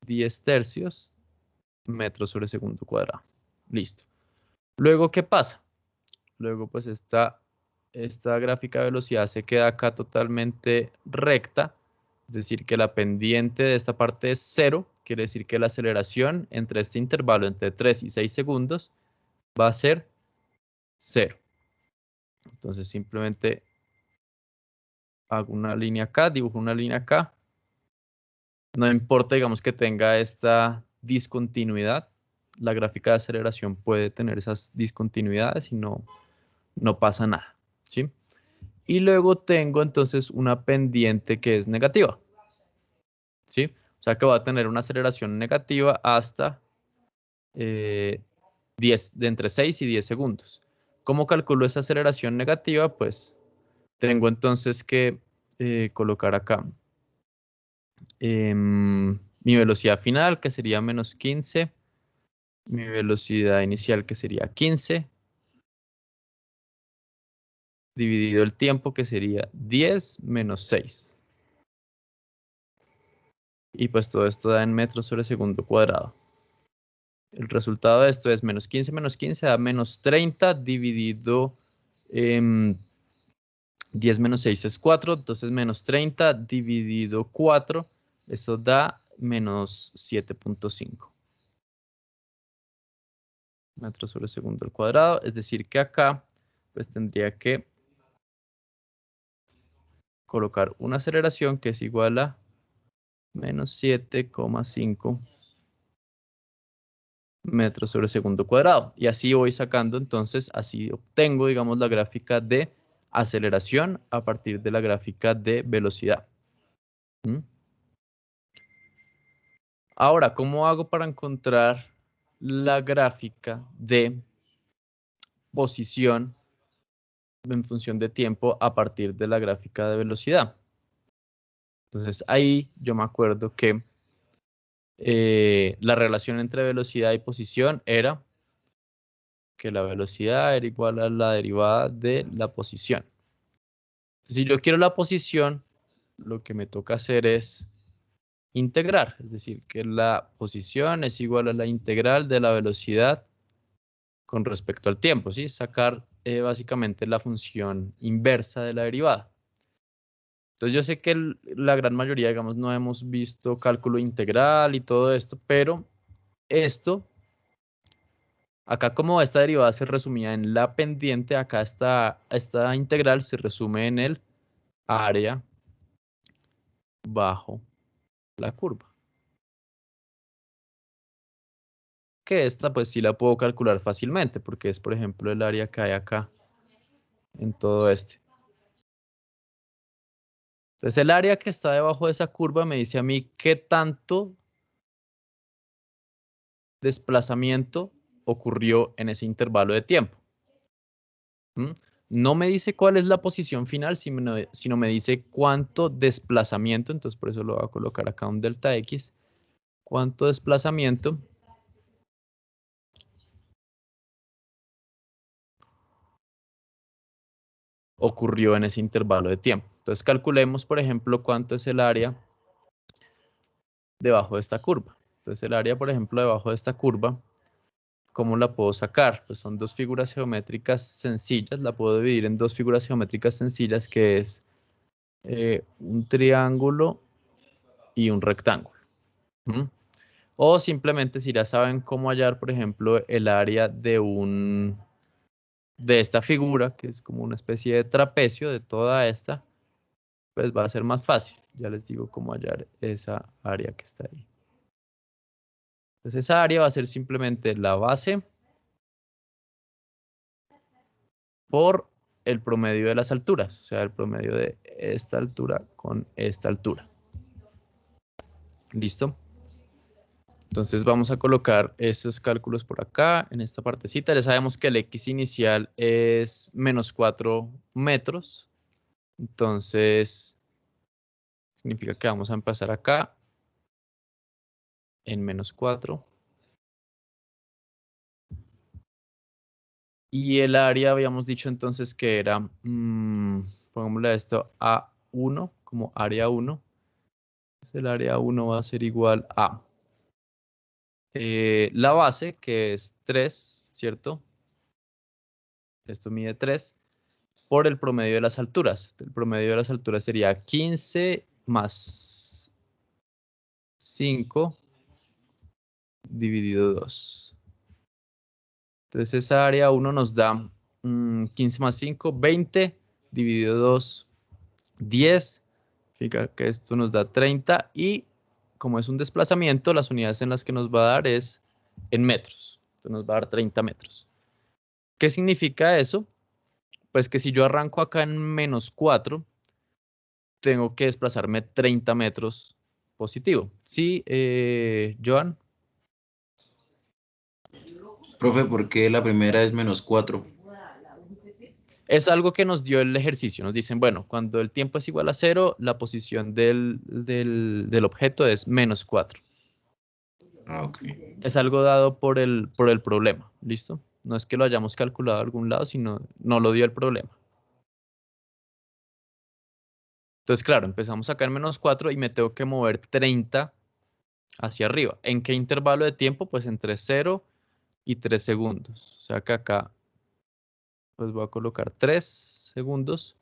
10 tercios metros sobre segundo cuadrado. Listo. Luego, ¿qué pasa? Luego, pues esta gráfica de velocidad se queda acá totalmente recta, es decir, que la pendiente de esta parte es 0, quiere decir que la aceleración entre este intervalo, entre 3 y 6 segundos, va a ser 0. Entonces, simplemente hago una línea acá, dibujo una línea acá. No importa, digamos, que tenga esta discontinuidad. La gráfica de aceleración puede tener esas discontinuidades y no pasa nada, ¿sí? Y luego tengo entonces una pendiente que es negativa, ¿sí? O sea que va a tener una aceleración negativa hasta 10, de entre 6 y 10 segundos. ¿Cómo calculo esa aceleración negativa? Pues tengo entonces que colocar acá mi velocidad final, que sería menos 15, mi velocidad inicial, que sería 15, dividido el tiempo, que sería 10 menos 6. Y pues todo esto da en metros sobre segundo cuadrado. El resultado de esto es menos 15 da menos 30 dividido 10 menos 6 es 4, entonces menos 30 dividido 4, eso da menos 7.5 metros sobre segundo al cuadrado. Es decir que acá pues tendría que colocar una aceleración que es igual a menos 7,5 metros sobre segundo cuadrado. Y así voy sacando, entonces, así obtengo, digamos, la gráfica de aceleración a partir de la gráfica de velocidad. ¿Mm? Ahora, ¿cómo hago para encontrar la gráfica de posición en función de tiempo a partir de la gráfica de velocidad? Entonces, ahí yo me acuerdo que la relación entre velocidad y posición era que la velocidad era igual a la derivada de la posición. Si yo quiero la posición, lo que me toca hacer es integrar, es decir, que la posición es igual a la integral de la velocidad con respecto al tiempo, ¿sí? Sacar básicamente la función inversa de la derivada. Entonces yo sé que la gran mayoría, digamos, no hemos visto cálculo integral y todo esto, pero esto, acá como esta derivada se resumía en la pendiente, acá esta integral se resume en el área bajo la curva. Que esta pues sí la puedo calcular fácilmente porque es, por ejemplo, el área que hay acá en todo este. Entonces el área que está debajo de esa curva me dice a mí qué tanto desplazamiento ocurrió en ese intervalo de tiempo. ¿Mm? No me dice cuál es la posición final, sino me dice cuánto desplazamiento, entonces por eso lo voy a colocar acá un delta X, cuánto desplazamiento ocurrió en ese intervalo de tiempo. Entonces calculemos, por ejemplo, cuánto es el área debajo de esta curva. Entonces el área, por ejemplo, debajo de esta curva, ¿cómo la puedo sacar? Pues son dos figuras geométricas sencillas. La puedo dividir en dos figuras geométricas sencillas, que es un triángulo y un rectángulo. ¿Mm? O simplemente, si ya saben cómo hallar, por ejemplo, el área de esta figura, que es como una especie de trapecio de toda esta, pues va a ser más fácil. Ya les digo cómo hallar esa área que está ahí. Entonces esa área va a ser simplemente la base por el promedio de las alturas, o sea, el promedio de esta altura con esta altura. ¿Listo? Entonces vamos a colocar estos cálculos por acá, en esta partecita. Ya sabemos que el X inicial es menos 4 metros. Entonces, significa que vamos a empezar acá en menos 4. Y el área habíamos dicho entonces que era, pongámosle esto, A1 como área 1. Entonces el área 1 va a ser igual a la base, que es 3, ¿cierto? Esto mide 3, por el promedio de las alturas. El promedio de las alturas sería 15 más 5 dividido 2. Entonces esa área 1 nos da 15 más 5, 20, dividido 2, 10. Significa que esto nos da 30 y como es un desplazamiento, las unidades en las que nos va a dar es en metros. Entonces nos va a dar 30 metros. ¿Qué significa eso? Pues que si yo arranco acá en menos 4, tengo que desplazarme 30 metros positivo. ¿Sí, Joan? Profe, ¿por qué la primera es menos 4? Es algo que nos dio el ejercicio. Nos dicen, bueno, cuando el tiempo es igual a 0, la posición del objeto es menos 4. Ah, ok. Es algo dado por el problema, ¿listo? No es que lo hayamos calculado a algún lado, sino no lo dio el problema. Entonces, claro, empezamos acá en menos 4 y me tengo que mover 30 hacia arriba. ¿En qué intervalo de tiempo? Pues entre 0 y 3 segundos. O sea que acá pues voy a colocar 3 segundos.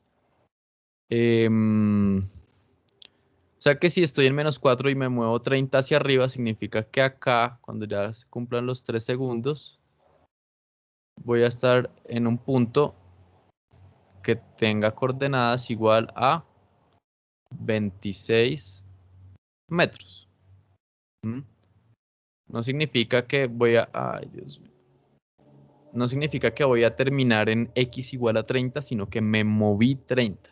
O sea que si estoy en menos 4 y me muevo 30 hacia arriba, significa que acá, cuando ya se cumplan los 3 segundos, voy a estar en un punto que tenga coordenadas igual a 26 metros. ¿Mm? No significa que voy a... Ay, Dios mío. No significa que voy a terminar en X igual a 30, sino que me moví 30.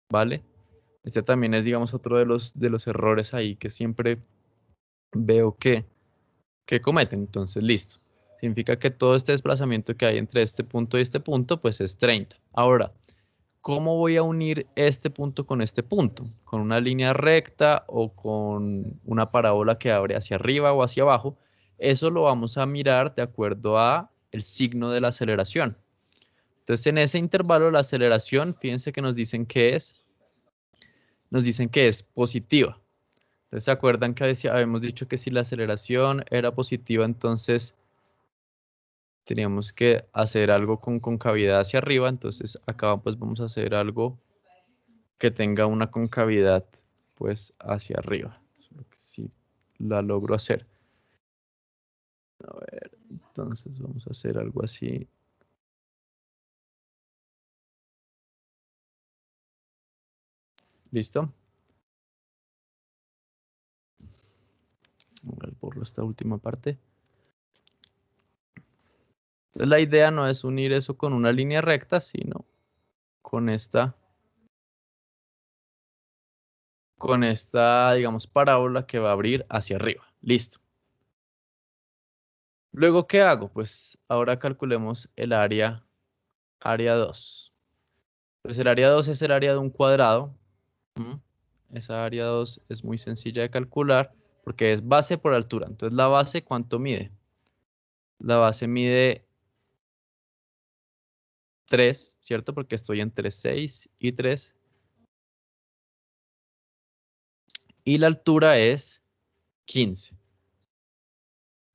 ¿Vale? Este también es, digamos, otro de los errores ahí que siempre veo que cometen. Entonces, listo. Significa que todo este desplazamiento que hay entre este punto y este punto, pues es 30. Ahora, ¿cómo voy a unir este punto con este punto? ¿Con una línea recta o con una parábola que abre hacia arriba o hacia abajo? Eso lo vamos a mirar de acuerdo a el signo de la aceleración. Entonces, en ese intervalo, la aceleración, fíjense que nos dicen que es positiva. Entonces, ¿se acuerdan que habíamos dicho que si la aceleración era positiva, entonces teníamos que hacer algo con concavidad hacia arriba? Entonces, acá pues vamos a hacer algo que tenga una concavidad pues hacia arriba. Si la logro hacer. A ver, entonces vamos a hacer algo así. ¿Listo? Voy a borrar esta última parte. Entonces la idea no es unir eso con una línea recta, sino con esta, digamos, parábola que va a abrir hacia arriba. Listo. Luego, ¿qué hago? Pues ahora calculemos el área 2. Pues el área 2 es el área de un cuadrado. Esa área 2 es muy sencilla de calcular porque es base por altura. Entonces, ¿la base cuánto mide? La base mide 3, ¿cierto? Porque estoy entre 6 y 3. Y la altura es 15.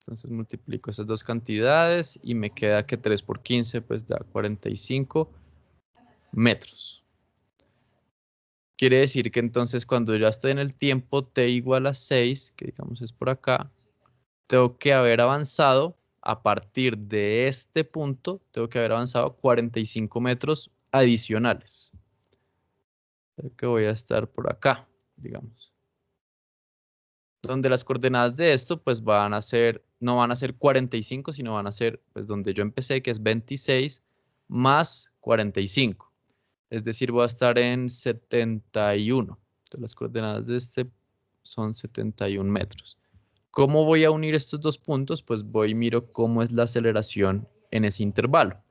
Entonces multiplico esas dos cantidades y me queda que 3 por 15 pues da 45 metros. Quiere decir que entonces cuando ya estoy en el tiempo t igual a 6, que digamos es por acá, tengo que haber avanzado a partir de este punto, tengo que haber avanzado 45 metros adicionales. Creo que voy a estar por acá, digamos. Donde las coordenadas de esto pues van a ser, no van a ser 45, sino van a ser pues donde yo empecé, que es 26 más 45. Es decir, voy a estar en 71. Entonces las coordenadas de este son 71 metros. ¿Cómo voy a unir estos dos puntos? Pues voy y miro cómo es la aceleración en ese intervalo.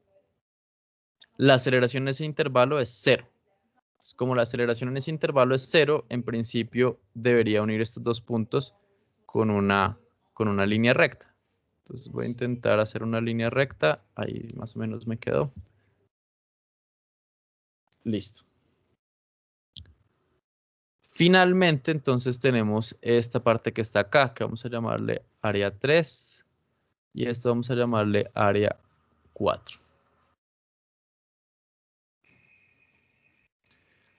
La aceleración en ese intervalo es 0. Como la aceleración en ese intervalo es 0, en principio debería unir estos dos puntos con una línea recta. Entonces voy a intentar hacer una línea recta. Ahí más o menos me quedó. Listo. Finalmente, entonces tenemos esta parte que está acá, que vamos a llamarle área 3. Y esto vamos a llamarle área 4.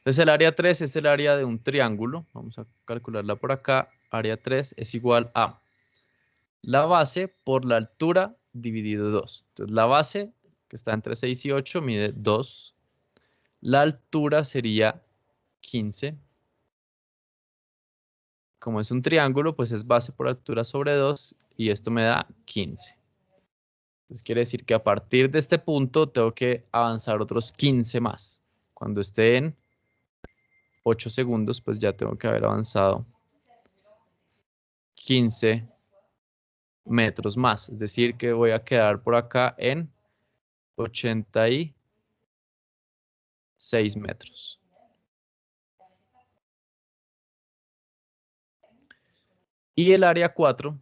Entonces el área 3 es el área de un triángulo. Vamos a calcularla por acá. Área 3 es igual a la base por la altura dividido 2. Entonces la base, que está entre 6 y 8, mide 2. La altura sería 15. Como es un triángulo, pues es base por altura sobre 2 y esto me da 15. Entonces quiere decir que a partir de este punto tengo que avanzar otros 15 más. Cuando esté en 8 segundos, pues ya tengo que haber avanzado 15 metros más. Es decir, que voy a quedar por acá en 86 metros. Y el área 4,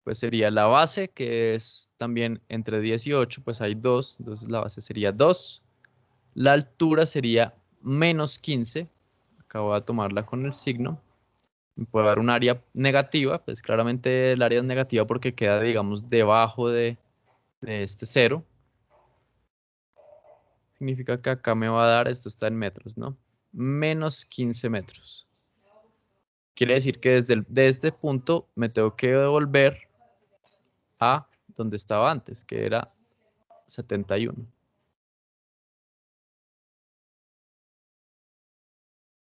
pues sería la base, que es también entre 10 y 8, pues hay 2, entonces la base sería 2. La altura sería menos 15. Acá voy a tomarla con el signo. Me puede dar un área negativa, pues claramente el área es negativa porque queda, digamos, debajo de este 0. Significa que acá me va a dar, esto está en metros, ¿no? Menos 15 metros. Quiere decir que desde este punto me tengo que devolver a donde estaba antes, que era 71.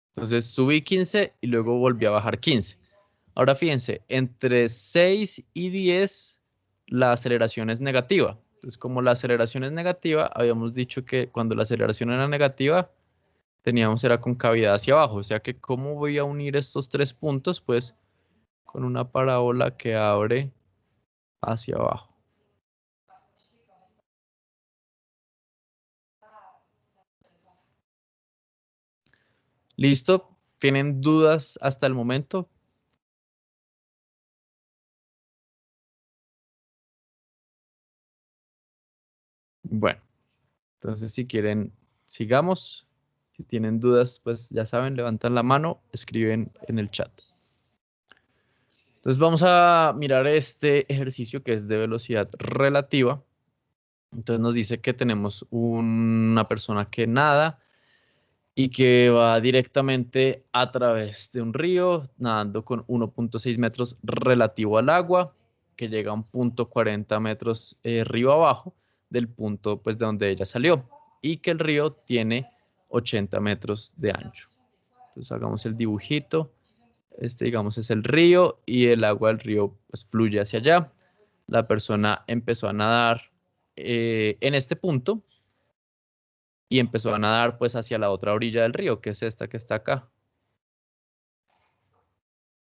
Entonces subí 15 y luego volví a bajar 15. Ahora fíjense, entre 6 y 10 la aceleración es negativa. Entonces como la aceleración es negativa, habíamos dicho que cuando la aceleración era negativa, teníamos era con cavidad hacia abajo. O sea que ¿cómo voy a unir estos tres puntos? Pues con una parábola que abre hacia abajo. ¿Listo? ¿Tienen dudas hasta el momento? Bueno, entonces si quieren, sigamos. Si tienen dudas, pues ya saben, levantan la mano, escriben en el chat. Entonces vamos a mirar este ejercicio que es de velocidad relativa. Entonces nos dice que tenemos una persona que nada y que va directamente a través de un río, nadando con 1.6 metros relativo al agua, que llega a un punto 40 metros río abajo del punto pues, de donde ella salió, y que el río tiene 80 metros de ancho. Entonces hagamos el dibujito. Este, digamos, es el río y el agua del río pues, fluye hacia allá. La persona empezó a nadar en este punto y empezó a nadar pues hacia la otra orilla del río, que es esta que está acá.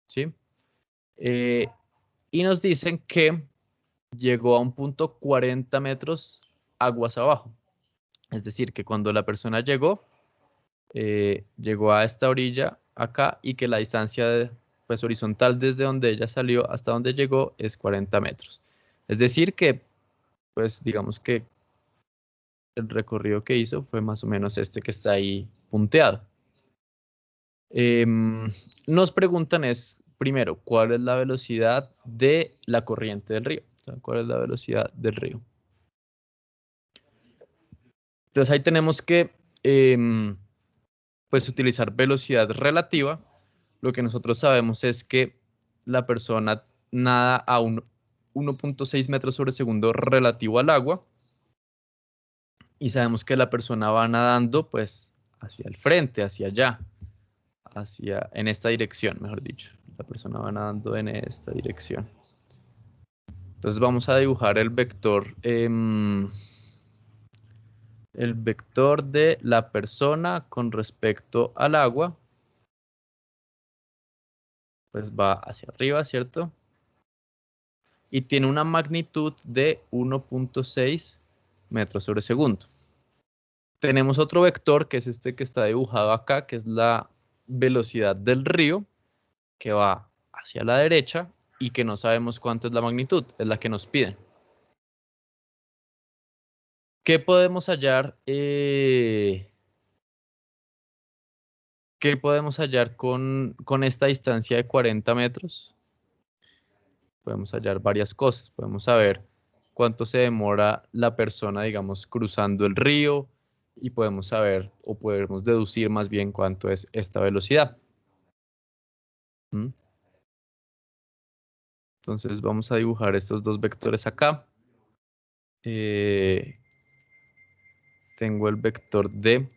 ¿Sí? Y nos dicen que llegó a un punto 40 metros aguas abajo. Es decir, que cuando la persona llegó, llegó a esta orilla acá y que la distancia pues, horizontal desde donde ella salió hasta donde llegó es 40 metros. Es decir que, pues digamos que el recorrido que hizo fue más o menos este que está ahí punteado. Nos preguntan es, primero, ¿cuál es la velocidad de la corriente del río? O sea, ¿cuál es la velocidad del río? Entonces ahí tenemos que pues utilizar velocidad relativa. Lo que nosotros sabemos es que la persona nada a 1.6 metros sobre segundo relativo al agua. Y sabemos que la persona va nadando pues hacia el frente, hacia allá, en esta dirección, mejor dicho. La persona va nadando en esta dirección. Entonces vamos a dibujar el vector de la persona con respecto al agua. Pues va hacia arriba, ¿cierto? Y tiene una magnitud de 1.6 metros sobre segundo. Tenemos otro vector, que es este que está dibujado acá, que es la velocidad del río, que va hacia la derecha y que no sabemos cuánto es la magnitud, es la que nos piden. ¿Qué podemos hallar? ¿Qué podemos hallar con esta distancia de 40 metros? Podemos hallar varias cosas. Podemos saber cuánto se demora la persona, digamos, cruzando el río y podemos saber o podemos deducir más bien cuánto es esta velocidad. ¿Mm? Entonces vamos a dibujar estos dos vectores acá. Tengo el vector de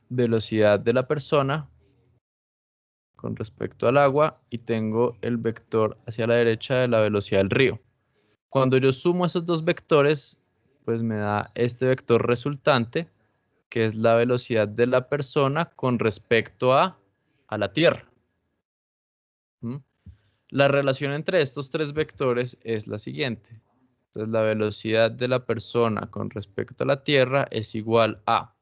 velocidad de la persona con respecto al agua y tengo el vector hacia la derecha de la velocidad del río. Cuando yo sumo esos dos vectores, pues me da este vector resultante, que es la velocidad de la persona con respecto a la Tierra. ¿Mm? La relación entre estos tres vectores es la siguiente. Entonces, la velocidad de la persona con respecto a la Tierra es igual a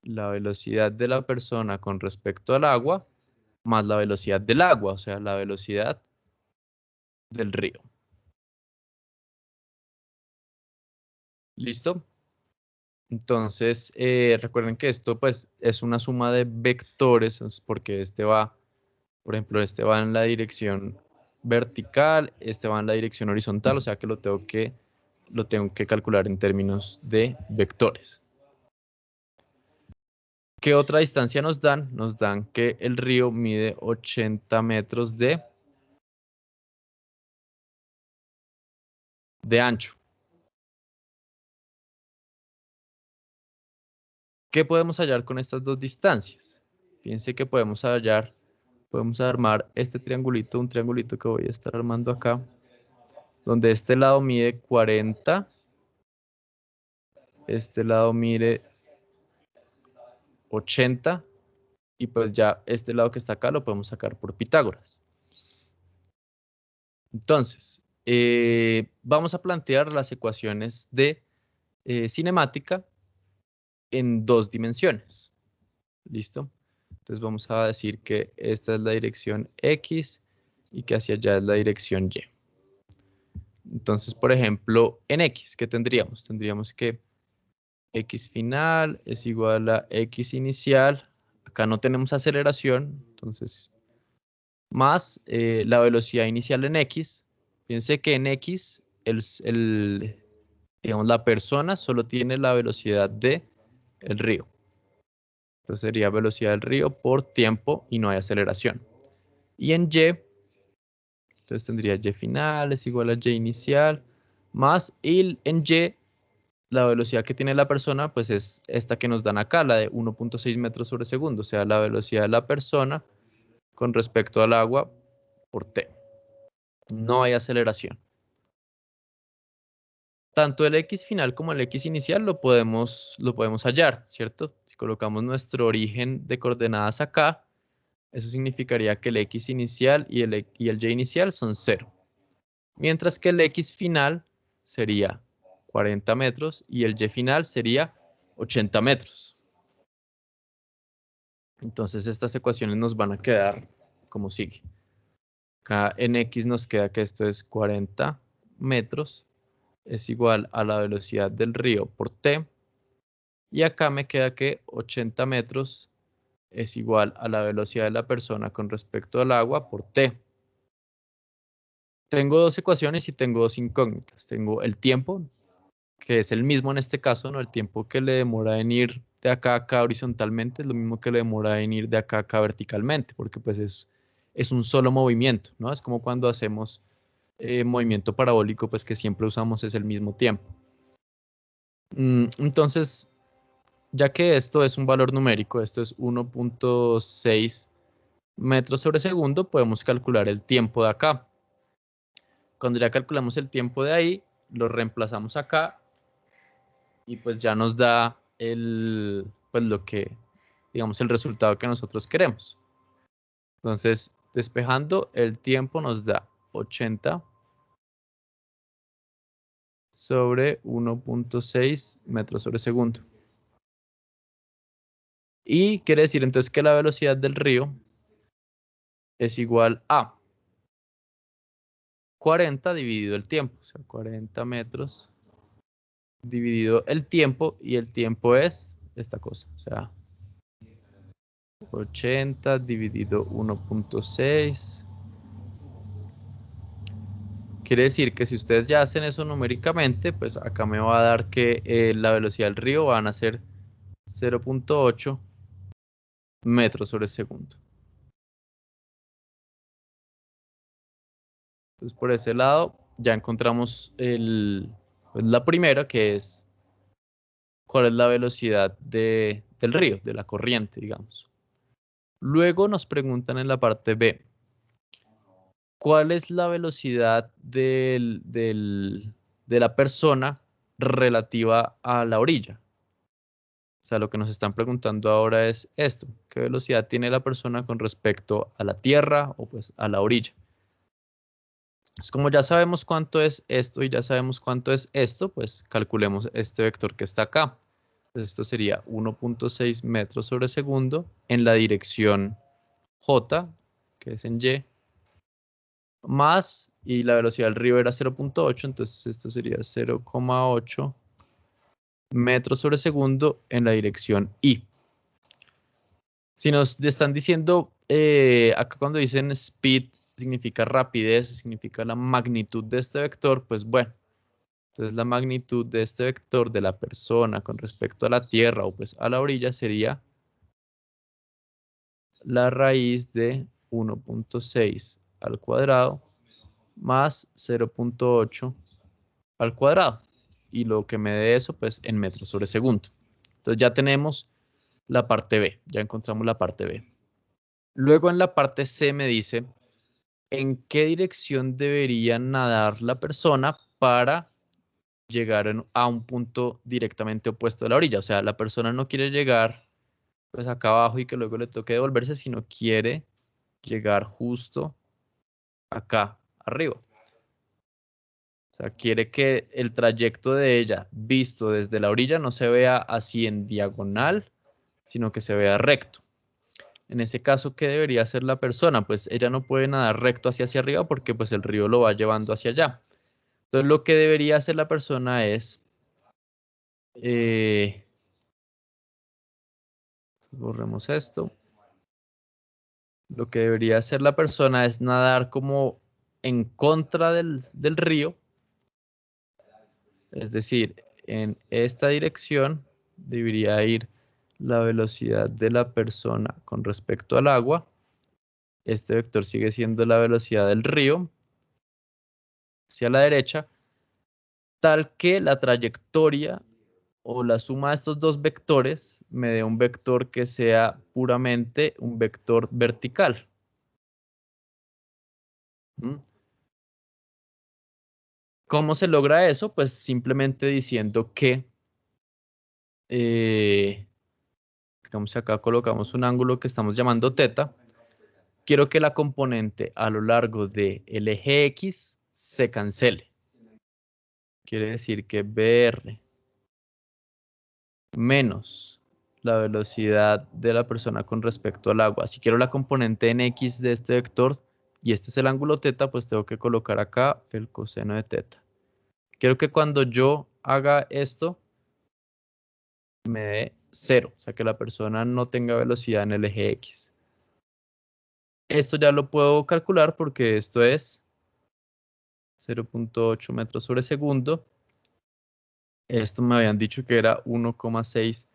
la velocidad de la persona con respecto al agua más la velocidad del agua, o sea, la velocidad del río. ¿Listo? Entonces, recuerden que esto pues es una suma de vectores, porque este va, por ejemplo, este va en la dirección vertical, este va en la dirección horizontal, o sea que lo tengo que calcular en términos de vectores. ¿Qué otra distancia nos dan? Nos dan que el río mide 80 metros de ancho. ¿Qué podemos hallar con estas dos distancias? Fíjense que podemos armar este triangulito, un triangulito que voy a estar armando acá, donde este lado mide 40, este lado mide 80, y pues ya este lado que está acá lo podemos sacar por Pitágoras. Entonces, vamos a plantear las ecuaciones de cinemática en dos dimensiones. ¿Listo? Entonces vamos a decir que esta es la dirección X y que hacia allá es la dirección Y. Entonces, por ejemplo, en X, ¿qué tendríamos? Tendríamos que X final es igual a X inicial. Acá no tenemos aceleración, entonces, más la velocidad inicial en X. Fíjense que en X, digamos, la persona solo tiene la velocidad del río. Entonces sería velocidad del río por tiempo y no hay aceleración. Y en Y, entonces tendría Y final es igual a Y inicial, más en Y, la velocidad que tiene la persona, pues es esta que nos dan acá, la de 1.6 metros sobre segundo, o sea, la velocidad de la persona con respecto al agua por T. No hay aceleración. Tanto el X final como el X inicial lo podemos hallar, ¿cierto? Si colocamos nuestro origen de coordenadas acá, eso significaría que el X inicial y el Y inicial son 0. Mientras que el X final sería 40 metros y el Y final sería 80 metros. Entonces estas ecuaciones nos van a quedar como sigue. Acá en X nos queda que esto es 40 metros es igual a la velocidad del río por t. Y acá me queda que 80 metros es igual a la velocidad de la persona con respecto al agua por t. Tengo dos ecuaciones y tengo dos incógnitas. Tengo el tiempo, que es el mismo en este caso, ¿no? El tiempo que le demora en ir de acá a acá horizontalmente es lo mismo que le demora en ir de acá a acá verticalmente, porque pues es un solo movimiento, ¿no? Es como cuando hacemos movimiento parabólico, pues que siempre usamos es el mismo tiempo. Entonces, ya que esto es un valor numérico, esto es 1.6 metros sobre segundo, podemos calcular el tiempo de acá. Cuando ya calculamos el tiempo de ahí, lo reemplazamos acá y pues ya nos da pues lo que, digamos, el resultado que nosotros queremos. Entonces, despejando, el tiempo nos da 80 sobre 1.6 metros sobre segundo. Y quiere decir entonces que la velocidad del río es igual a 40 dividido el tiempo, o sea, 40 metros dividido el tiempo, y el tiempo es esta cosa, o sea, 80 dividido 1.6. Quiere decir que si ustedes ya hacen eso numéricamente, pues acá me va a dar que la velocidad del río van a ser 0.8 metros sobre segundo. Entonces por ese lado ya encontramos pues la primera, que es cuál es la velocidad del río, de la corriente, digamos. Luego nos preguntan en la parte B, ¿cuál es la velocidad de la persona relativa a la orilla? O sea, lo que nos están preguntando ahora es esto: ¿qué velocidad tiene la persona con respecto a la tierra o pues a la orilla? Pues como ya sabemos cuánto es esto y ya sabemos cuánto es esto, pues calculemos este vector que está acá. Entonces esto sería 1.6 metros sobre segundo en la dirección J, que es en Y, más, y la velocidad del río era 0.8, entonces esto sería 0,8 metros sobre segundo en la dirección Y. Si nos están diciendo, acá cuando dicen speed, significa rapidez, significa la magnitud de este vector, pues bueno, entonces la magnitud de este vector de la persona con respecto a la tierra o pues a la orilla sería la raíz de 1.6 al cuadrado más 0.8 al cuadrado. Y lo que me dé eso, pues en metros sobre segundo. Entonces ya tenemos la parte B, ya encontramos la parte B. Luego en la parte C me dice en qué dirección debería nadar la persona para llegar a un punto directamente opuesto a la orilla. O sea, la persona no quiere llegar pues acá abajo y que luego le toque devolverse, sino quiere llegar justo acá arriba. O sea, quiere que el trayecto de ella visto desde la orilla no se vea así en diagonal, sino que se vea recto. En ese caso, ¿qué debería hacer la persona? Pues ella no puede nadar recto hacia arriba porque pues el río lo va llevando hacia allá. Entonces lo que debería hacer la persona es, borremos esto. Lo que debería hacer la persona es nadar como en contra del río. Es decir, en esta dirección debería ir la velocidad de la persona con respecto al agua. Este vector sigue siendo la velocidad del río hacia la derecha, tal que la trayectoria o la suma de estos dos vectores me dé un vector que sea puramente un vector vertical. ¿Mm? ¿Cómo se logra eso? Pues simplemente diciendo que, digamos acá colocamos un ángulo que estamos llamando θ. Quiero que la componente a lo largo del eje X se cancele. Quiere decir que BR menos la velocidad de la persona con respecto al agua. Si quiero la componente en X de este vector y este es el ángulo θ, pues tengo que colocar acá el coseno de θ, Quiero que cuando yo haga esto, me dé 0, o sea, que la persona no tenga velocidad en el eje X. Esto ya lo puedo calcular porque esto es 0.8 metros sobre segundo. Esto me habían dicho que era 1,6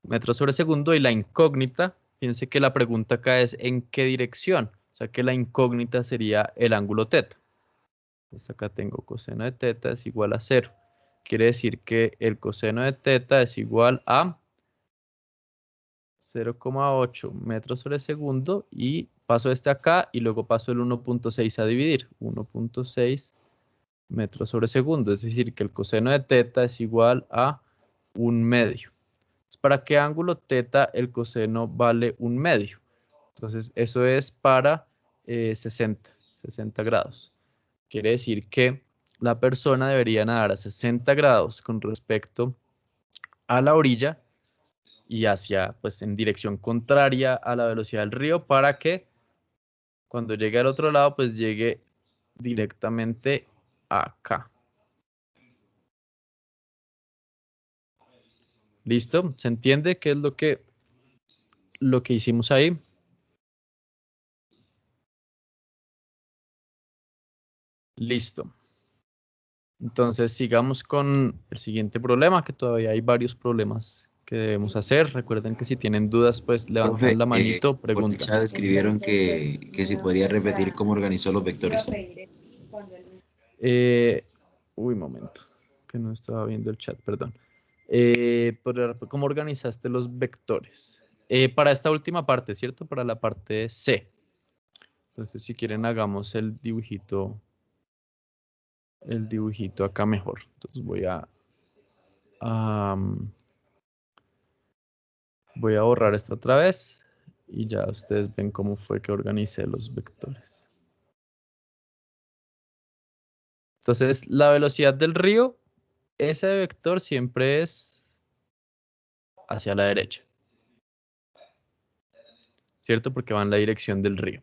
metros sobre segundo y la incógnita, fíjense que la pregunta acá es ¿en qué dirección? O sea que la incógnita sería el ángulo teta. Entonces acá tengo coseno de teta es igual a 0. Quiere decir que el coseno de teta es igual a 0,8 metros sobre segundo y paso este acá y luego paso el 1.6 a dividir. 1.6 metros sobre segundo, es decir que el coseno de teta es igual a 1/2. ¿Para qué ángulo teta el coseno vale 1/2? Entonces eso es para 60 grados. Quiere decir que la persona debería nadar a 60 grados con respecto a la orilla y hacia, pues en dirección contraria a la velocidad del río para que cuando llegue al otro lado, pues llegue directamente acá. ¿Listo? ¿Se entiende qué es lo que hicimos ahí? Listo. Entonces sigamos con el siguiente problema, que todavía hay varios problemas que debemos hacer. Recuerden que si tienen dudas, pues levantan Profe, la manito, por el preguntan. chat escribieron que si podría repetir cómo organizó los vectores. Uy, momento, que no estaba viendo el chat, perdón. ¿Cómo organizaste los vectores? Para esta última parte, ¿cierto? Para la parte C. Entonces, si quieren, hagamos el dibujito acá mejor. Entonces voy a borrar esto otra vez y ya ustedes ven cómo fue que organicé los vectores. Entonces, la velocidad del río, ese vector siempre es hacia la derecha, ¿cierto? Porque va en la dirección del río.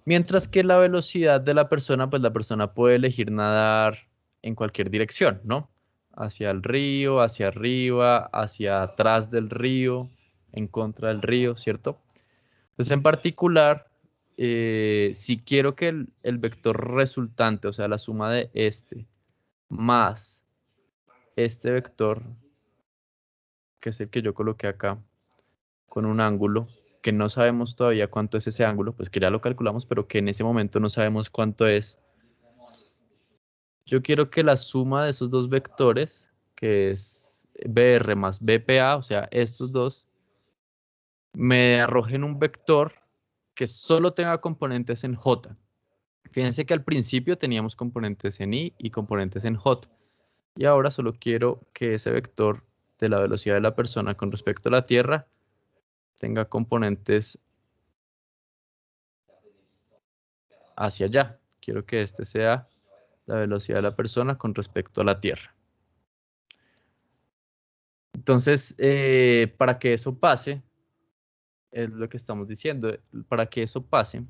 Mientras que la velocidad de la persona, pues la persona puede elegir nadar en cualquier dirección, ¿no? Hacia el río, hacia arriba, hacia atrás del río, en contra del río, ¿cierto? Entonces, en particular, si quiero que el vector resultante, o sea, la suma de este más este vector, que es el que yo coloqué acá, con un ángulo, que no sabemos todavía cuánto es ese ángulo, pues que ya lo calculamos, pero que en ese momento no sabemos cuánto es. Yo quiero que la suma de esos dos vectores, que es BR más BPA, o sea, estos dos, me arrojen un vector que solo tenga componentes en J. Fíjense que al principio teníamos componentes en I y componentes en J. Y ahora solo quiero que ese vector de la velocidad de la persona con respecto a la Tierra tenga componentes hacia allá. Quiero que este sea la velocidad de la persona con respecto a la Tierra. Entonces, para que eso pase, es lo que estamos diciendo, para que eso pase,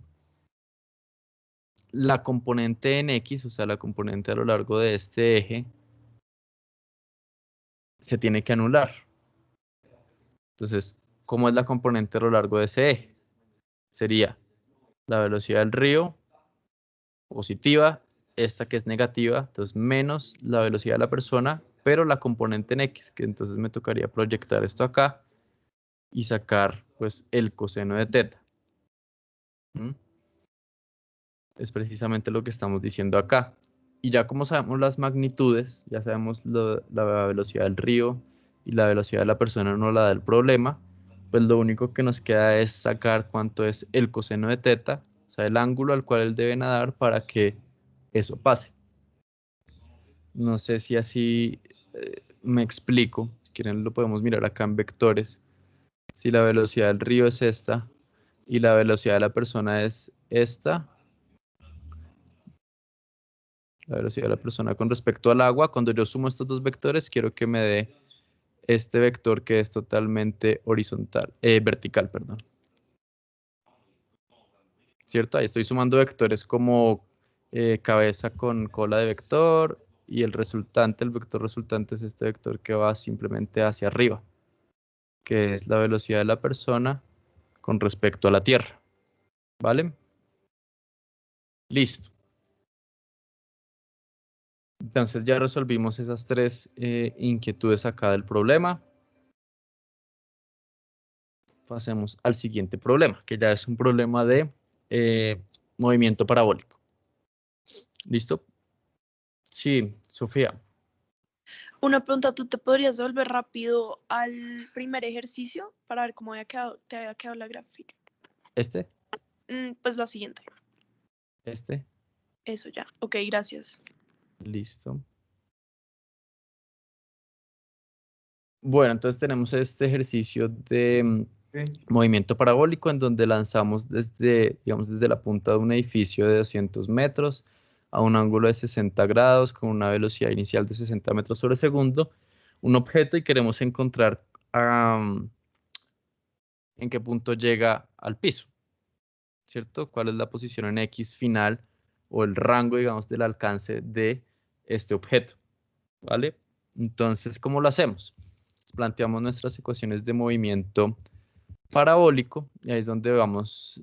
la componente en X, o sea, la componente a lo largo de este eje, se tiene que anular. Entonces, ¿cómo es la componente a lo largo de ese eje? Sería la velocidad del río positiva, esta que es negativa, entonces menos la velocidad de la persona, pero la componente en X, que entonces me tocaría proyectar esto acá y sacar pues el coseno de teta. ¿Mm? Es precisamente lo que estamos diciendo acá. Y ya como sabemos las magnitudes, ya sabemos la velocidad del río y la velocidad de la persona no la da el problema, pues lo único que nos queda es sacar cuánto es el coseno de teta, o sea, el ángulo al cual él debe nadar para que eso pase. No sé si así me explico. Si quieren lo podemos mirar acá en vectores. Si la velocidad del río es esta y la velocidad de la persona es esta, la velocidad de la persona con respecto al agua, cuando yo sumo estos dos vectores, quiero que me dé este vector que es totalmente horizontal, vertical, perdón. ¿Cierto? Ahí estoy sumando vectores como cabeza con cola de vector y el resultante, el vector resultante es este vector que va simplemente hacia arriba, que es la velocidad de la persona con respecto a la Tierra. ¿Vale? Listo. Entonces ya resolvimos esas tres inquietudes acá del problema. Pasemos al siguiente problema, que ya es un problema de movimiento parabólico. ¿Listo? Sí, Sofía. Una pregunta, ¿tú te podrías volver rápido al primer ejercicio para ver cómo te había quedado la gráfica? ¿Este? Pues la siguiente. ¿Este? Eso ya. Ok, gracias. Listo. Bueno, entonces tenemos este ejercicio de movimiento parabólico en donde lanzamos desde, digamos, desde la punta de un edificio de 200 metros a un ángulo de 60 grados con una velocidad inicial de 60 metros sobre segundo un objeto y queremos encontrar en qué punto llega al piso, ¿cierto? ¿Cuál es la posición en X final o el rango, digamos, del alcance de este objeto? ¿Vale? Entonces, ¿cómo lo hacemos? Planteamos nuestras ecuaciones de movimiento parabólico y ahí es donde vamos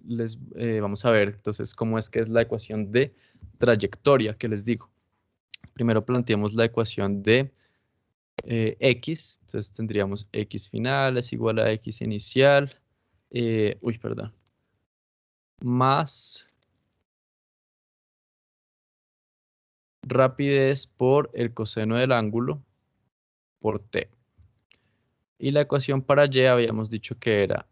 a ver entonces cómo es que es la ecuación de trayectoria que les digo. Primero planteamos la ecuación de X, entonces tendríamos X final es igual a X inicial, perdón, más rapidez por el coseno del ángulo por T. Y la ecuación para Y habíamos dicho que era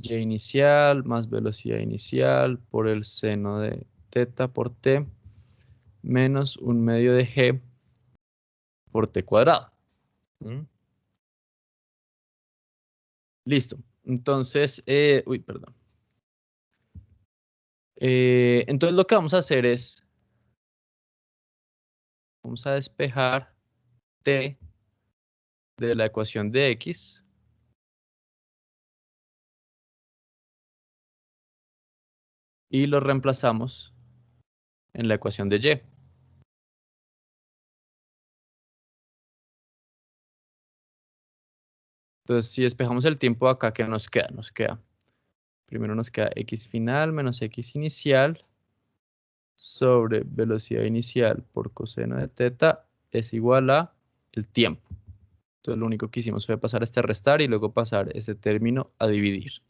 Y inicial más velocidad inicial por el seno de teta por T menos un medio de G por T cuadrado. Listo. Entonces, perdón. Entonces lo que vamos a hacer es, vamos a despejar T de la ecuación de X. Y lo reemplazamos en la ecuación de Y. Entonces, si despejamos el tiempo acá, ¿qué nos queda? Primero nos queda X final menos X inicial sobre velocidad inicial por coseno de teta es igual a el tiempo. Entonces, lo único que hicimos fue pasar este a restar y luego pasar ese término a dividir.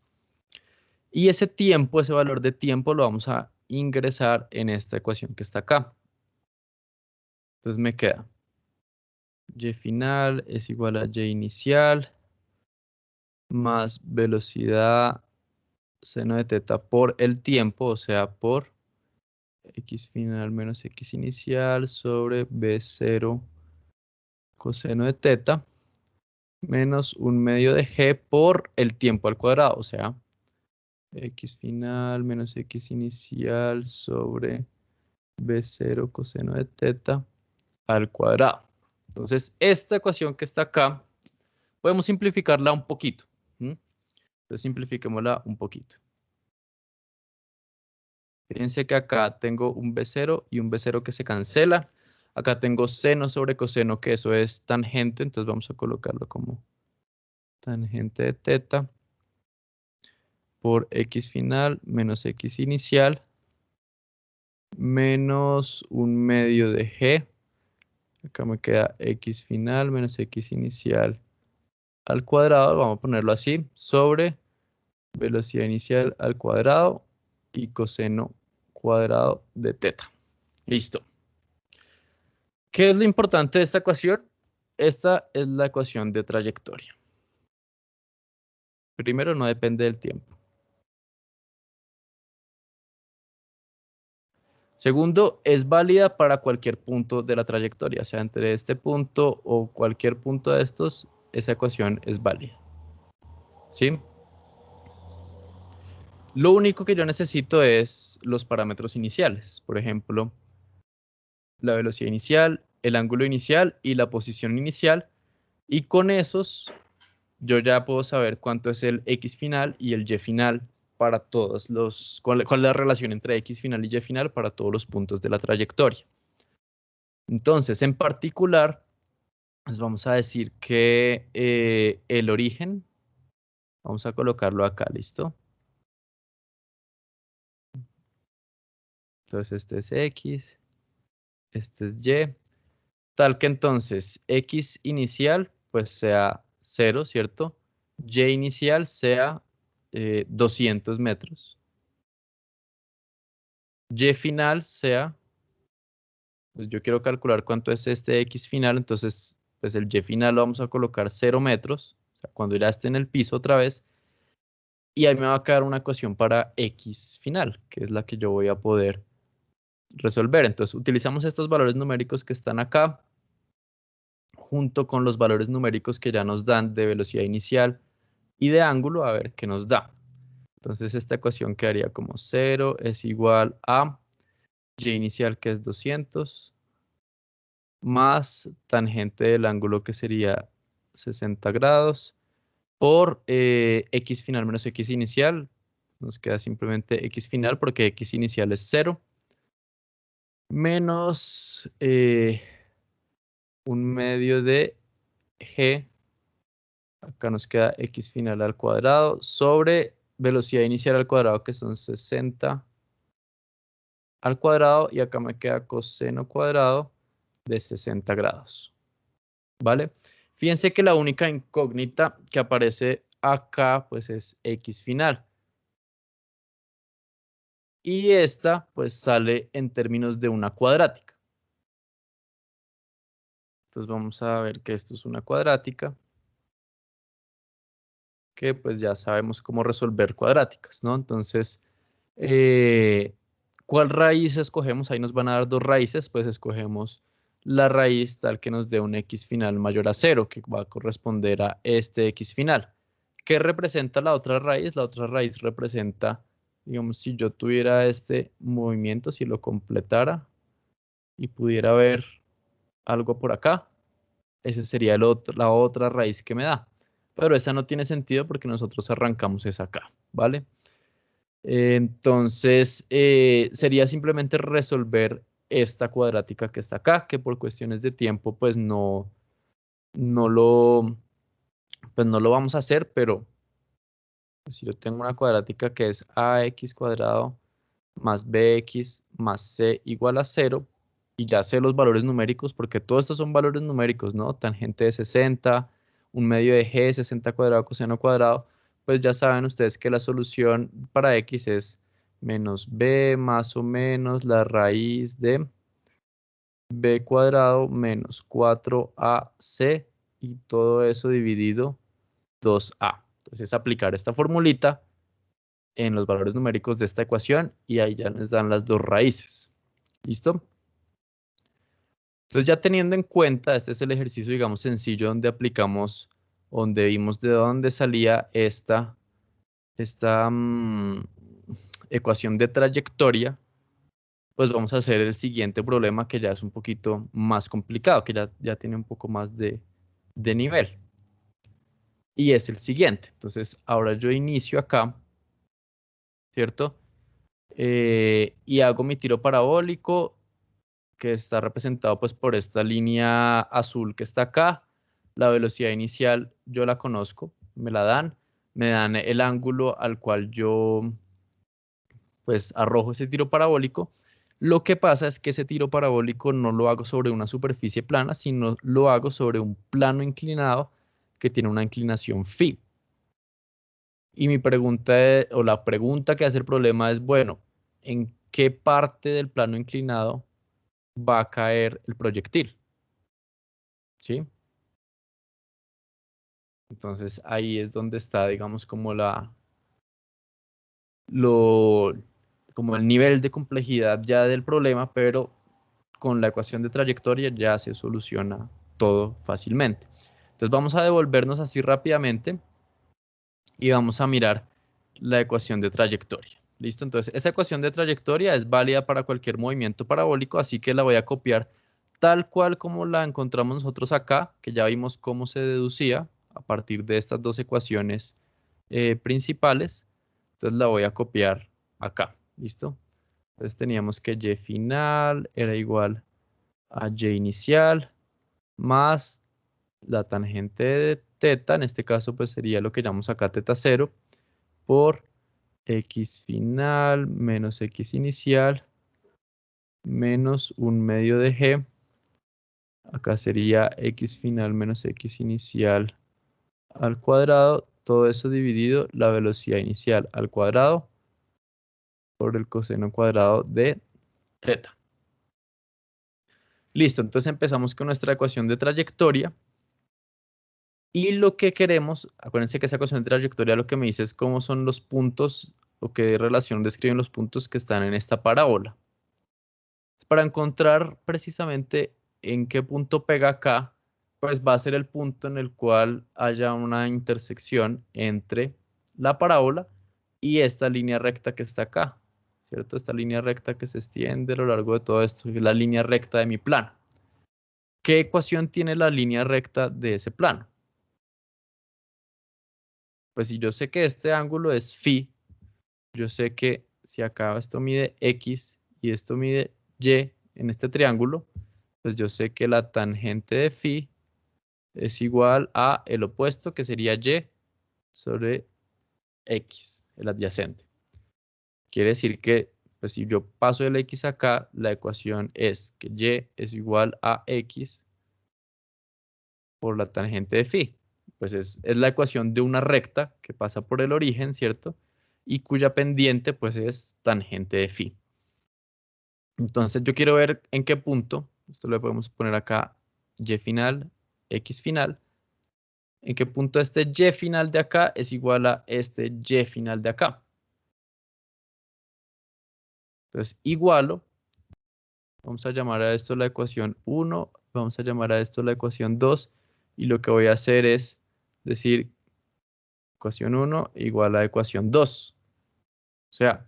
Y ese tiempo, ese valor de tiempo, lo vamos a ingresar en esta ecuación que está acá. Entonces, me queda Y final es igual a Y inicial más velocidad seno de teta por el tiempo, o sea, por X final menos X inicial sobre B0 coseno de teta menos un medio de G por el tiempo al cuadrado, o sea, X final menos X inicial sobre B0 coseno de teta al cuadrado. Entonces, esta ecuación que está acá, podemos simplificarla un poquito. Entonces, simplifiquémosla un poquito. Fíjense que acá tengo un B0 y un B0 que se cancela. Acá tengo seno sobre coseno, que eso es tangente, entonces vamos a colocarlo como tangente de teta por X final menos X inicial menos un medio de G. Acá me queda X final menos X inicial al cuadrado, vamos a ponerlo así, sobre velocidad inicial al cuadrado y coseno cuadrado de teta. Listo. ¿Qué es lo importante de esta ecuación? Esta es la ecuación de trayectoria. Primero, no depende del tiempo. Segundo, es válida para cualquier punto de la trayectoria. O sea, entre este punto o cualquier punto de estos, esa ecuación es válida. ¿Sí? Lo único que yo necesito es los parámetros iniciales. Por ejemplo, la velocidad inicial, el ángulo inicial y la posición inicial. Y con esos yo ya puedo saber cuánto es el X final y el Y final para todos cuál es la relación entre X final y Y final para todos los puntos de la trayectoria. Entonces, en particular, les vamos a decir que el origen, vamos a colocarlo acá, ¿listo? Entonces, este es X, este es Y. Tal que entonces X inicial pues sea 0, ¿cierto? Y inicial sea 200 metros. Y final sea, pues yo quiero calcular cuánto es este X final, entonces pues el Y final lo vamos a colocar 0 metros, o sea, cuando ya esté en el piso otra vez, y ahí me va a quedar una ecuación para X final, que es la que yo voy a poder resolver. Entonces utilizamos estos valores numéricos que están acá, junto con los valores numéricos que ya nos dan de velocidad inicial y de ángulo, a ver qué nos da. Entonces esta ecuación quedaría como 0 es igual a y inicial, que es 200, más tangente del ángulo, que sería 60 grados, por x final menos x inicial. Nos queda simplemente x final porque x inicial es 0, menos 1/2 de g. Acá nos queda x final al cuadrado sobre velocidad inicial al cuadrado, que son 60 al cuadrado, y acá me queda coseno cuadrado de 60 grados. ¿Vale? Fíjense que la única incógnita que aparece acá pues es x final. Y esta pues sale en términos de una cuadrática. Entonces vamos a ver que esto es una cuadrática, que pues ya sabemos cómo resolver cuadráticas, ¿no? Entonces, ¿cuál raíz escogemos? Ahí nos van a dar dos raíces, pues escogemos la raíz tal que nos dé un x final mayor a 0, que va a corresponder a este x final. ¿Qué representa la otra raíz? La otra raíz representa, digamos, si yo tuviera este movimiento, si lo completara y pudiera ver algo por acá, esa sería la otra raíz que me da. Pero esa no tiene sentido porque nosotros arrancamos esa acá, ¿vale? Entonces, sería simplemente resolver esta cuadrática que está acá, que por cuestiones de tiempo, pues no lo, pues no lo vamos a hacer, pero si yo tengo una cuadrática que es ax cuadrado más bx más c igual a 0, y ya sé los valores numéricos, porque todos estos son valores numéricos, ¿no? Tangente de 60, 1/2 de g, 60 cuadrado, coseno cuadrado, pues ya saben ustedes que la solución para x es menos b más o menos la raíz de b cuadrado menos 4ac, y todo eso dividido 2a. Entonces aplicar esta formulita en los valores numéricos de esta ecuación y ahí ya les dan las dos raíces. ¿Listo? Entonces ya teniendo en cuenta, este es el ejercicio, digamos, sencillo donde aplicamos, donde vimos de dónde salía esta ecuación de trayectoria, pues vamos a hacer el siguiente problema, que ya es un poquito más complicado, que ya tiene un poco más de nivel. Y es el siguiente. Entonces ahora yo inicio acá, ¿cierto? Y hago mi tiro parabólico, que está representado pues por esta línea azul que está acá. La velocidad inicial yo la conozco, me dan el ángulo al cual yo pues arrojo ese tiro parabólico. Lo que pasa es que ese tiro parabólico no lo hago sobre una superficie plana, sino lo hago sobre un plano inclinado que tiene una inclinación phi. Y mi pregunta o la pregunta que hace el problema es, bueno, ¿en qué parte del plano inclinado va a caer el proyectil? ¿Sí? Entonces ahí es donde está, digamos, como como el nivel de complejidad ya del problema, pero con la ecuación de trayectoria ya se soluciona todo fácilmente. Entonces vamos a devolvernos así rápidamente y vamos a mirar la ecuación de trayectoria. ¿Listo? Entonces esa ecuación de trayectoria es válida para cualquier movimiento parabólico, así que la voy a copiar tal cual como la encontramos nosotros acá, que ya vimos cómo se deducía a partir de estas dos ecuaciones principales. Entonces la voy a copiar acá. ¿Listo? Entonces teníamos que y final era igual a y inicial más la tangente de teta, en este caso pues sería lo que llamamos acá teta 0, por x final menos x inicial menos un medio de g. Acá sería x final menos x inicial al cuadrado. Todo eso dividido la velocidad inicial al cuadrado por el coseno cuadrado de teta. Listo, entonces empezamos con nuestra ecuación de trayectoria. Y lo que queremos, acuérdense que esa ecuación de trayectoria lo que me dice es cómo son los puntos o qué relación describen los puntos que están en esta parábola. Para encontrar precisamente en qué punto pega acá, pues va a ser el punto en el cual haya una intersección entre la parábola y esta línea recta que está acá, ¿cierto? Esta línea recta que se extiende a lo largo de todo esto, que es la línea recta de mi plano. ¿Qué ecuación tiene la línea recta de ese plano? Pues si yo sé que este ángulo es phi, yo sé que si acá esto mide x y esto mide y en este triángulo, pues yo sé que la tangente de phi es igual a el opuesto, que sería y sobre x, el adyacente. Quiere decir que, pues si yo paso el x acá, la ecuación es que y es igual a x por la tangente de phi. Pues es la ecuación de una recta que pasa por el origen, ¿cierto? Y cuya pendiente, pues es tangente de phi. Entonces yo quiero ver en qué punto, esto lo podemos poner acá, y final, x final, en qué punto este y final de acá es igual a este y final de acá. Entonces igualo, vamos a llamar a esto la ecuación 1, vamos a llamar a esto la ecuación 2, y lo que voy a hacer es decir ecuación 1 igual a ecuación 2. O sea,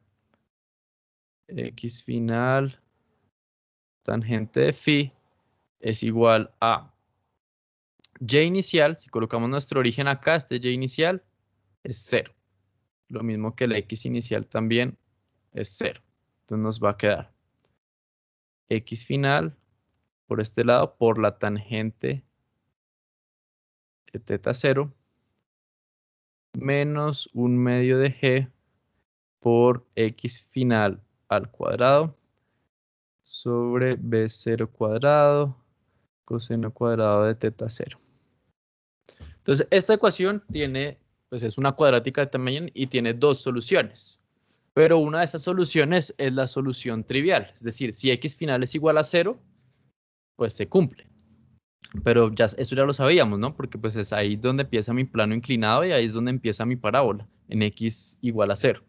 x final tangente de phi es igual a y inicial, si colocamos nuestro origen acá, este y inicial es 0. Lo mismo que la x inicial también es 0. Entonces nos va a quedar x final por este lado por la tangente de teta 0 menos un medio de g por x final al cuadrado sobre b0 cuadrado coseno cuadrado de teta 0. Entonces, esta ecuación tiene, pues es una cuadrática también y tiene dos soluciones. Pero una de esas soluciones es la solución trivial. Es decir, si x final es igual a 0, pues se cumple. Pero ya, eso ya lo sabíamos, ¿no? Porque pues es ahí donde empieza mi plano inclinado y ahí es donde empieza mi parábola, en x igual a 0.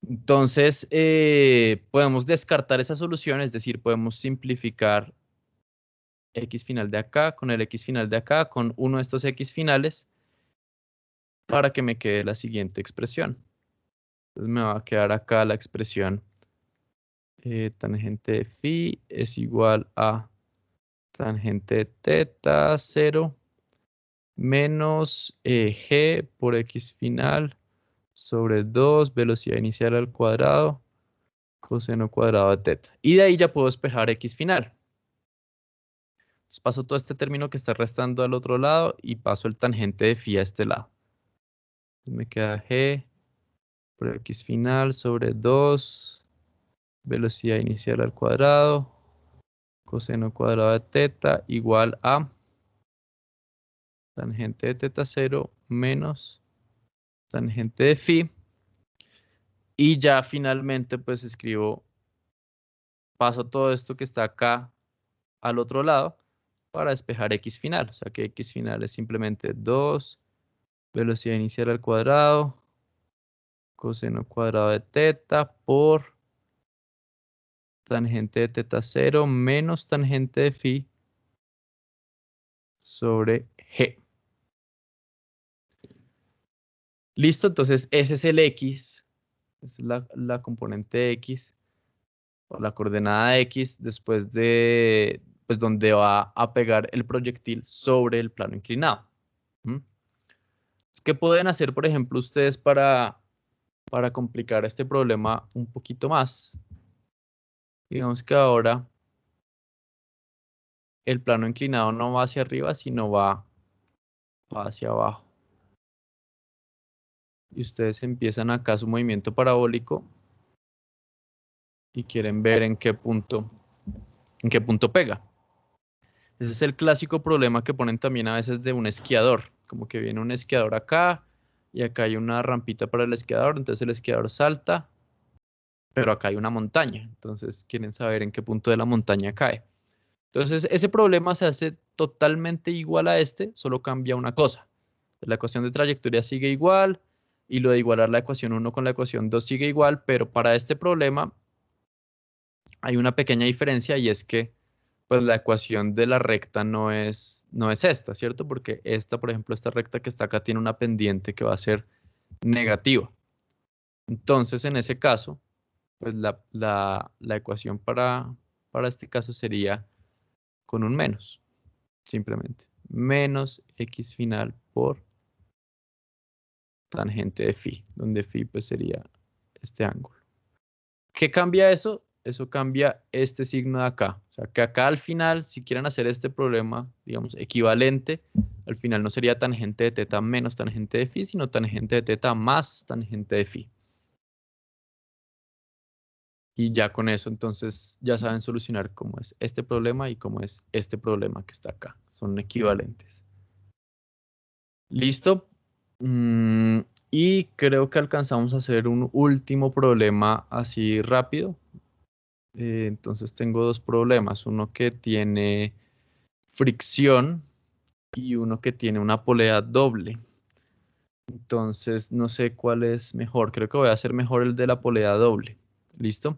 Entonces, podemos descartar esa solución, es decir, podemos simplificar x final de acá con el x final de acá con uno de estos x finales para que me quede la siguiente expresión. Entonces me va a quedar acá la expresión tangente de phi es igual a tangente de teta 0 menos g por x final sobre 2 velocidad inicial al cuadrado coseno cuadrado de teta. Y de ahí ya puedo despejar x final. Entonces paso todo este término que está restando al otro lado y paso el tangente de phi a este lado. Entonces me queda g por x final sobre 2 velocidad inicial al cuadrado coseno cuadrado de teta igual a tangente de teta 0 menos tangente de phi. Y ya finalmente pues escribo, paso todo esto que está acá al otro lado para despejar x final. O sea que x final es simplemente 2 velocidad inicial al cuadrado coseno cuadrado de teta por tangente de teta 0 menos tangente de phi sobre g. Listo, entonces ese es el x, esa es la componente x, o la coordenada x después de, pues donde va a pegar el proyectil sobre el plano inclinado. ¿Qué pueden hacer, por ejemplo, ustedes para complicar este problema un poquito más? Digamos que ahora el plano inclinado no va hacia arriba, sino va hacia abajo. Y ustedes empiezan acá su movimiento parabólico y quieren ver en qué punto pega. Ese es el clásico problema que ponen también a veces de un esquiador, como que viene un esquiador acá y acá hay una rampita para el esquiador, entonces el esquiador salta, pero acá hay una montaña, entonces quieren saber en qué punto de la montaña cae. Entonces ese problema se hace totalmente igual a este, solo cambia una cosa. La ecuación de trayectoria sigue igual y lo de igualar la ecuación 1 con la ecuación 2 sigue igual, pero para este problema hay una pequeña diferencia y es que pues la ecuación de la recta no es esta, ¿cierto? Porque esta, por ejemplo, esta recta que está acá tiene una pendiente que va a ser negativa. Entonces, en ese caso, pues la ecuación para este caso sería con un menos, simplemente. Menos x final por tangente de phi, donde phi pues sería este ángulo. ¿Qué cambia eso? Eso cambia este signo de acá. O sea, que acá al final, si quieren hacer este problema, digamos, equivalente, al final no sería tangente de teta menos tangente de phi, sino tangente de teta más tangente de phi. Y ya con eso, entonces, ya saben solucionar cómo es este problema y cómo es este problema que está acá. Son equivalentes. ¿Listo? Y creo que alcanzamos a hacer un último problema así rápido. Entonces tengo dos problemas, uno que tiene fricción y uno que tiene una polea doble. Entonces no sé cuál es mejor, creo que voy a hacer mejor el de la polea doble. ¿Listo?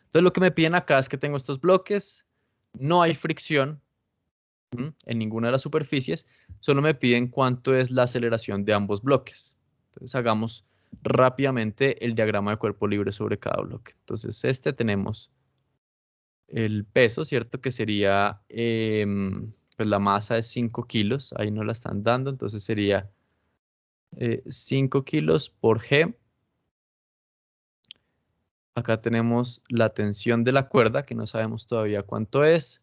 Entonces lo que me piden acá es que tengo estos bloques, no hay fricción en ninguna de las superficies, solo me piden cuánto es la aceleración de ambos bloques. Entonces hagamos rápidamente el diagrama de cuerpo libre sobre cada bloque. Entonces tenemos el peso, ¿cierto? Que sería, pues la masa es 5 kilos, ahí no la están dando, entonces sería 5 kilos por G. Acá tenemos la tensión de la cuerda, que no sabemos todavía cuánto es.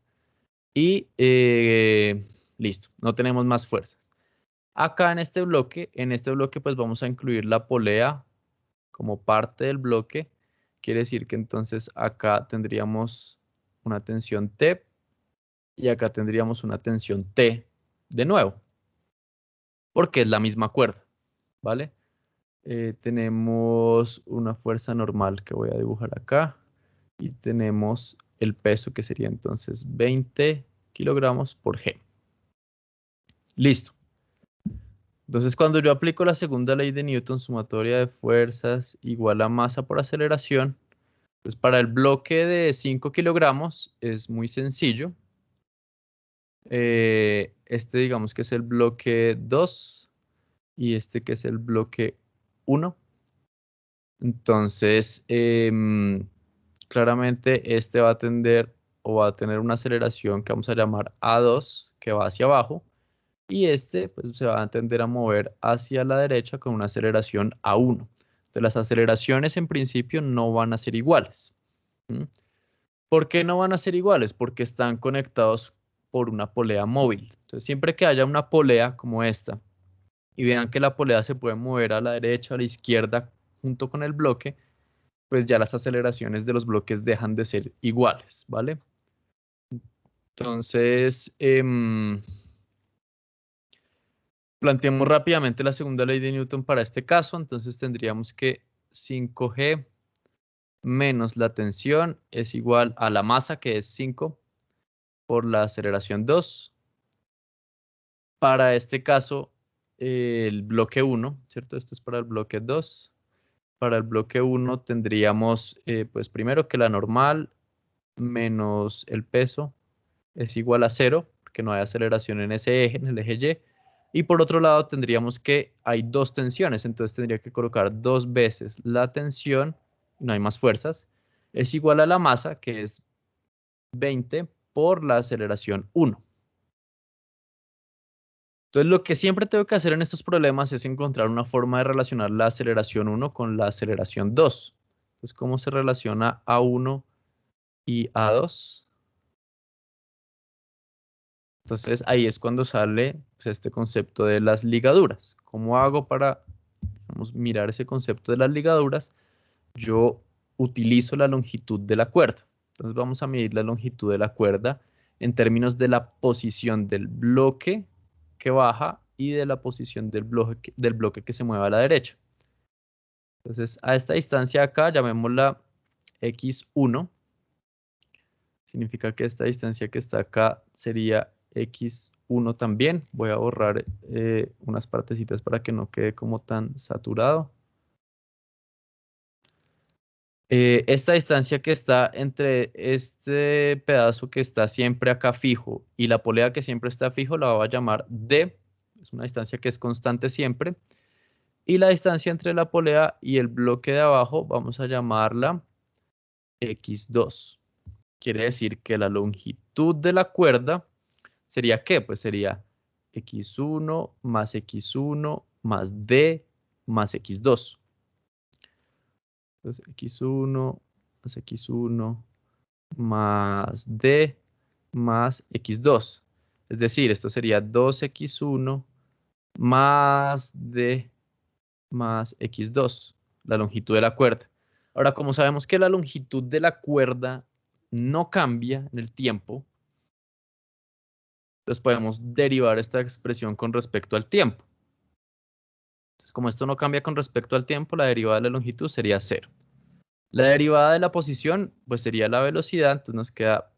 Y listo, no tenemos más fuerzas. Acá en este bloque pues vamos a incluir la polea como parte del bloque. Quiere decir que entonces acá tendríamos una tensión T y acá tendríamos una tensión T de nuevo, porque es la misma cuerda, ¿vale? Tenemos una fuerza normal que voy a dibujar acá y tenemos el peso que sería entonces 20 kilogramos por G. Listo. Entonces, cuando yo aplico la segunda ley de Newton, sumatoria de fuerzas igual a masa por aceleración, pues para el bloque de 5 kilogramos es muy sencillo. Digamos que es el bloque 2 y este que es el bloque 1. Entonces, claramente este va a tender o va a tener una aceleración que vamos a llamar A2, que va hacia abajo. Y pues, se va a tender a mover hacia la derecha con una aceleración A1. Entonces, las aceleraciones en principio no van a ser iguales. ¿Por qué no van a ser iguales? Porque están conectados por una polea móvil. Entonces, siempre que haya una polea como esta, y vean que la polea se puede mover a la derecha o a la izquierda junto con el bloque, pues ya las aceleraciones de los bloques dejan de ser iguales, ¿vale? Entonces, planteemos rápidamente la segunda ley de Newton para este caso. Entonces tendríamos que 5G menos la tensión es igual a la masa, que es 5, por la aceleración 2. Para este caso, el bloque 1, ¿cierto? Esto es para el bloque 2. Para el bloque 1 tendríamos, pues primero que la normal menos el peso es igual a 0, porque no hay aceleración en ese eje, en el eje Y. Y por otro lado tendríamos que hay dos tensiones, entonces tendría que colocar 2 veces la tensión, no hay más fuerzas, es igual a la masa, que es 20 por la aceleración 1. Entonces lo que siempre tengo que hacer en estos problemas es encontrar una forma de relacionar la aceleración 1 con la aceleración 2. Entonces, ¿cómo se relaciona A1 y A2? Entonces ahí es cuando sale pues, este concepto de las ligaduras. ¿Cómo hago para mirar ese concepto de las ligaduras? Yo utilizo la longitud de la cuerda. Entonces vamos a medir la longitud de la cuerda en términos de la posición del bloque que baja y de la posición del bloque que se mueve a la derecha. Entonces a esta distancia acá llamémosla x1. Significa que esta distancia que está acá sería x1 también. Voy a borrar unas partecitas para que no quede como tan saturado. Esta distancia que está entre este pedazo que está siempre acá fijo y la polea que siempre está fijo la voy a llamar D. Es una distancia que es constante siempre. Y la distancia entre la polea y el bloque de abajo vamos a llamarla x2. Quiere decir que la longitud de la cuerda sería ¿qué? Pues sería x1 más x1 más d más x2. Entonces x1 más x1 más d más x2. Es decir, esto sería 2x1 más d más x2, la longitud de la cuerda. Ahora, como sabemos que la longitud de la cuerda no cambia en el tiempo, entonces podemos derivar esta expresión con respecto al tiempo. Entonces, como esto no cambia con respecto al tiempo, la derivada de la longitud sería 0. La derivada de la posición, pues sería la velocidad, entonces nos queda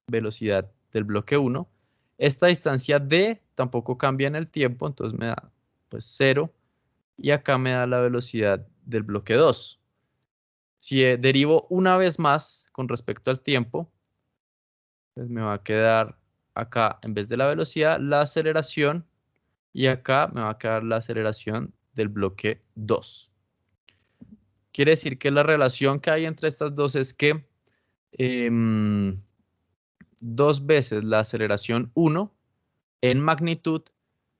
velocidad del bloque 1. Esta distancia d tampoco cambia en el tiempo, entonces me da pues 0. Y acá me da la velocidad del bloque 2. Si derivo una vez más con respecto al tiempo, pues me va a quedar acá, en vez de la velocidad, la aceleración, y acá me va a quedar la aceleración del bloque 2. Quiere decir que la relación que hay entre estas dos es que 2 veces la aceleración 1 en magnitud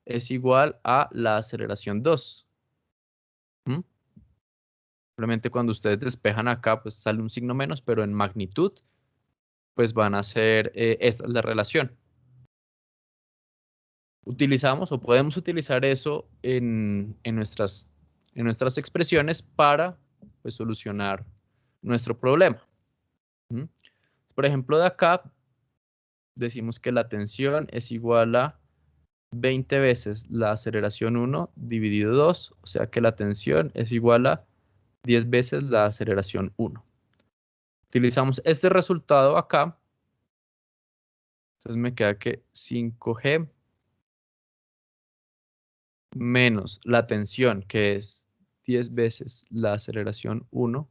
es igual a la aceleración 2. Simplemente cuando ustedes despejan acá, pues sale un signo menos, pero en magnitud, pues van a ser, esta es la relación. Utilizamos o podemos utilizar eso en nuestras expresiones para pues, solucionar nuestro problema. Por ejemplo, de acá decimos que la tensión es igual a 20 veces la aceleración 1 dividido 2, o sea que la tensión es igual a 10 veces la aceleración 1. Utilizamos este resultado acá, entonces me queda que 5G menos la tensión, que es 10 veces la aceleración 1,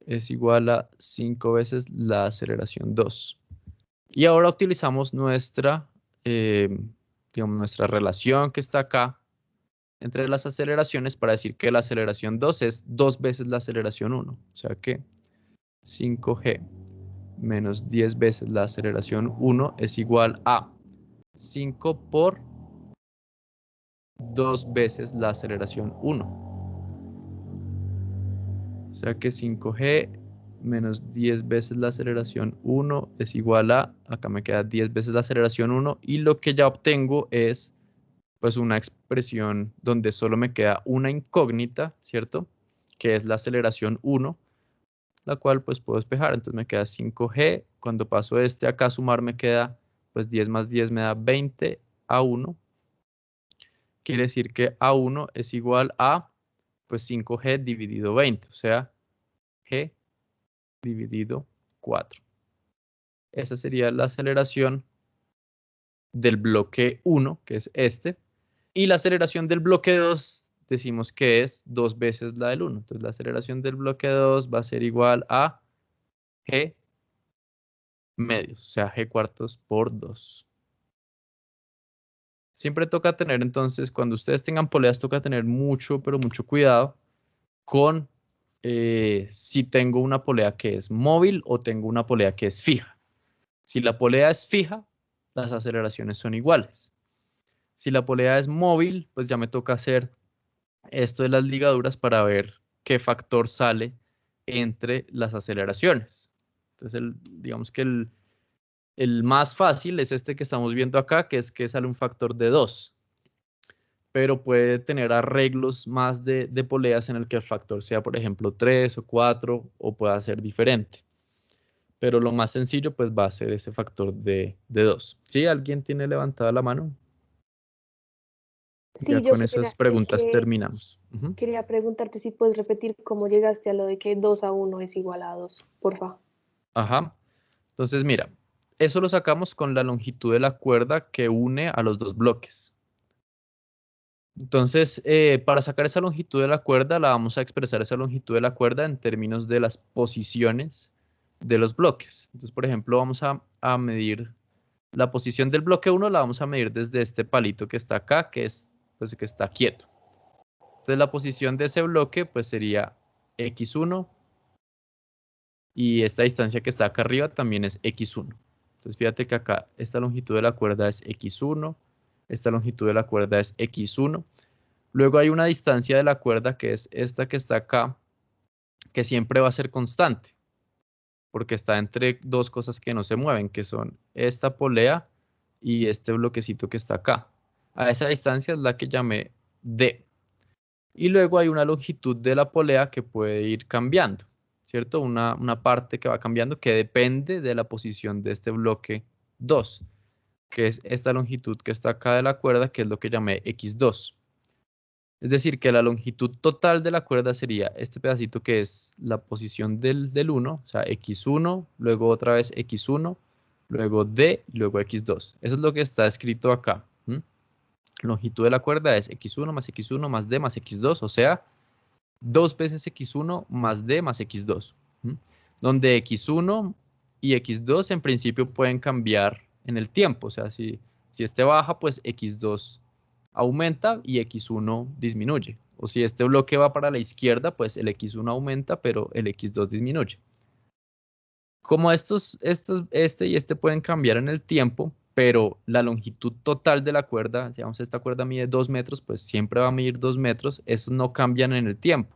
es igual a 5 veces la aceleración 2. Y ahora utilizamos nuestra, digamos, nuestra relación que está acá entre las aceleraciones para decir que la aceleración 2 es 2 veces la aceleración 1. O sea que 5G menos 10 veces la aceleración 1 es igual a 5 por 2 veces la aceleración 1. O sea que 5G menos 10 veces la aceleración 1 es igual a, acá me queda 10 veces la aceleración 1, y lo que ya obtengo es pues una expresión donde solo me queda una incógnita, ¿cierto? Que es la aceleración 1, la cual pues puedo despejar, entonces me queda 5G, cuando paso este acá a sumar me queda pues 10 más 10 me da 20 a 1, quiere decir que A1 es igual a pues 5G dividido 20, o sea, G dividido 4. Esa sería la aceleración del bloque 1, que es este, y la aceleración del bloque 2 decimos que es 2 veces la del 1. Entonces la aceleración del bloque 2 va a ser igual a G medios, o sea, G cuartos por 2. Siempre toca tener entonces, cuando ustedes tengan poleas, toca tener mucho, pero mucho cuidado con si tengo una polea que es móvil o tengo una polea que es fija. Si la polea es fija, las aceleraciones son iguales. Si la polea es móvil, pues ya me toca hacer esto de las ligaduras para ver qué factor sale entre las aceleraciones. Entonces, digamos que El más fácil es este que estamos viendo acá, que es que sale un factor de 2. Pero puede tener arreglos más de poleas en el que el factor sea, por ejemplo, 3 o 4 o pueda ser diferente. Pero lo más sencillo pues va a ser ese factor de 2. ¿Sí? ¿Alguien tiene levantada la mano? Ya Sí, yo con esas preguntas terminamos. Ujú. quería preguntarte si puedes repetir cómo llegaste a lo de que 2 a 1 es igual a 2, porfa. Ajá. Entonces, mira, eso lo sacamos con la longitud de la cuerda que une a los dos bloques. Entonces, para sacar esa longitud de la cuerda, la vamos a expresar esa longitud de la cuerda en términos de las posiciones de los bloques. Entonces, por ejemplo, vamos a medir la posición del bloque 1, la vamos a medir desde este palito que está acá, que es, pues, que está quieto. Entonces, la posición de ese bloque, pues, sería x1, y esta distancia que está acá arriba también es x1. Entonces, fíjate que acá esta longitud de la cuerda es x1, esta longitud de la cuerda es x1. Luego hay una distancia de la cuerda que es esta que está acá, que siempre va a ser constante, porque está entre dos cosas que no se mueven, que son esta polea y este bloquecito que está acá. A esa distancia es la que llamé D. Y luego hay una longitud de la polea que puede ir cambiando, ¿cierto? Una parte que va cambiando que depende de la posición de este bloque 2, que es esta longitud que está acá de la cuerda, que es lo que llamé x2. Es decir, que la longitud total de la cuerda sería este pedacito que es la posición del 1, o sea, x1, luego otra vez x1, luego d, y luego x2. Eso es lo que está escrito acá. Longitud de la cuerda es x1 más x1 más d más x2, o sea, 2 veces x1 más d más x2. Donde x1 y x2 en principio pueden cambiar en el tiempo, o sea, si este baja, pues x2 aumenta y x1 disminuye. O si este bloque va para la izquierda, pues el x1 aumenta, pero el x2 disminuye. Como este y este pueden cambiar en el tiempo, pero la longitud total de la cuerda, digamos, esta cuerda mide 2 metros, pues siempre va a medir 2 metros, esos no cambian en el tiempo.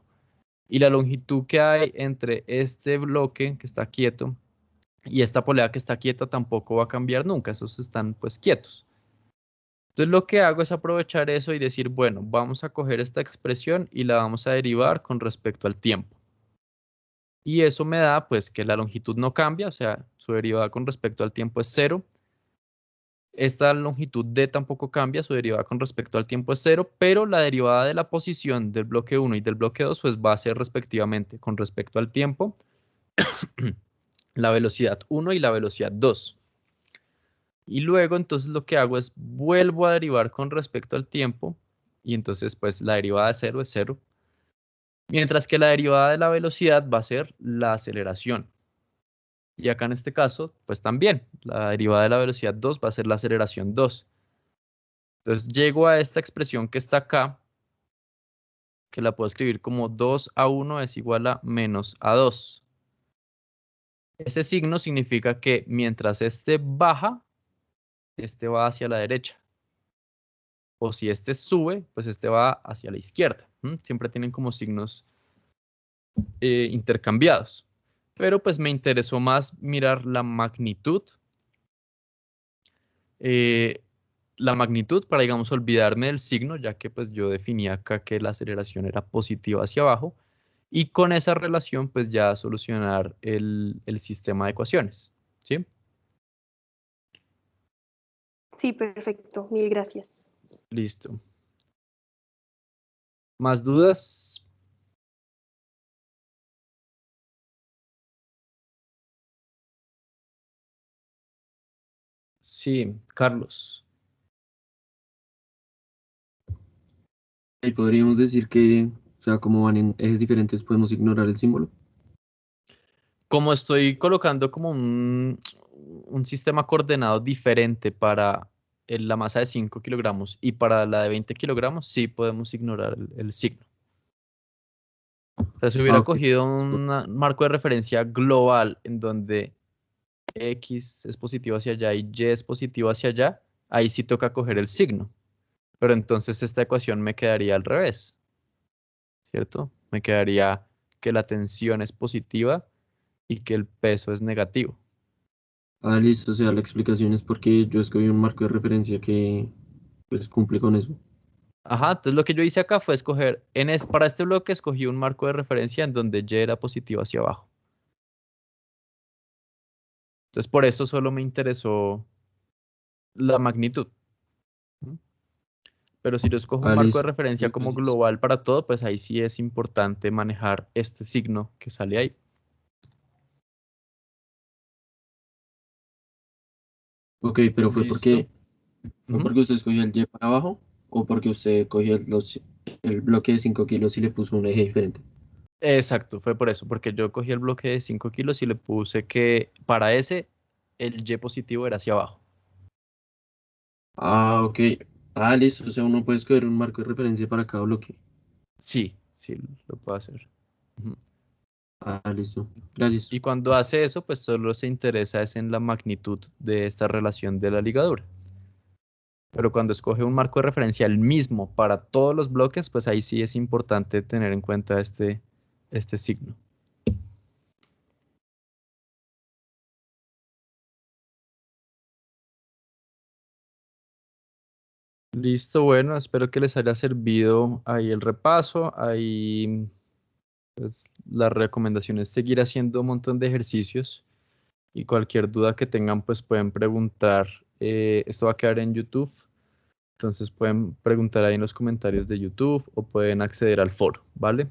Y la longitud que hay entre este bloque que está quieto y esta polea que está quieta tampoco va a cambiar nunca, esos están pues quietos. Entonces lo que hago es aprovechar eso y decir, bueno, vamos a coger esta expresión y la vamos a derivar con respecto al tiempo. Y eso me da pues que la longitud no cambia, o sea, su derivada con respecto al tiempo es 0. Esta longitud d tampoco cambia, su derivada con respecto al tiempo es 0, pero la derivada de la posición del bloque 1 y del bloque 2 pues va a ser respectivamente con respecto al tiempo, la velocidad 1 y la velocidad 2. Y luego entonces lo que hago es vuelvo a derivar con respecto al tiempo y entonces pues la derivada de 0 es 0. Mientras que la derivada de la velocidad va a ser la aceleración. Y acá en este caso pues también la derivada de la velocidad 2 va a ser la aceleración 2. Entonces llego a esta expresión que está acá, que la puedo escribir como 2 a 1 es igual a menos a 2. Ese signo significa que mientras este baja, este va hacia la derecha. O si este sube, pues este va hacia la izquierda. Siempre tienen como signos intercambiados. Pero pues me interesó más mirar la magnitud. La magnitud para, digamos, olvidarme del signo, ya que pues yo definía acá que la aceleración era positiva hacia abajo. Y con esa relación pues ya solucionar el sistema de ecuaciones. ¿Sí? Sí, perfecto. Mil gracias. Listo. ¿Más dudas? Sí, Carlos. Ahí podríamos decir que, o sea, como van en ejes diferentes, podemos ignorar el símbolo. Como estoy colocando como un sistema coordenado diferente para la masa de 5 kilogramos y para la de 20 kilogramos, sí podemos ignorar el signo. O sea, si hubiera Ok. cogido un marco de referencia global en donde X es positivo hacia allá y Y es positivo hacia allá, ahí sí toca coger el signo. Pero entonces esta ecuación me quedaría al revés, ¿cierto? Me quedaría que la tensión es positiva y que el peso es negativo. Ah, listo, o sea, la explicación es porque yo escogí un marco de referencia que pues cumple con eso. Ajá, entonces lo que yo hice acá fue escoger, para este bloque escogí un marco de referencia en donde Y era positivo hacia abajo. Entonces por eso solo me interesó la magnitud. ¿Mm? Pero si yo escojo un Ah, marco de listo. referencia como Entonces, global para todo, pues ahí sí es importante manejar este signo que sale ahí. ok, pero ¿Listo? fue Ujú. porque usted escogió el Y para abajo o porque usted cogió el bloque de 5 kilos y le puso un eje diferente. Exacto, fue por eso, porque yo cogí el bloque de 5 kilos y le puse que para ese el Y positivo era hacia abajo. Ah, ok. Ah, listo, o sea, uno puede escoger un marco de referencia para cada bloque. Sí, sí, lo puedo hacer. Ujú. Ah, listo. Gracias. Y cuando hace eso, pues solo se interesa es en la magnitud de esta relación de la ligadura. Pero cuando escoge un marco de referencia el mismo para todos los bloques, pues ahí sí es importante tener en cuenta este signo. Listo, bueno, espero que les haya servido ahí el repaso. Ahí pues, la recomendación es seguir haciendo un montón de ejercicios y cualquier duda que tengan, pues pueden preguntar. Esto va a quedar en YouTube, entonces pueden preguntar ahí en los comentarios de YouTube o pueden acceder al foro, ¿vale?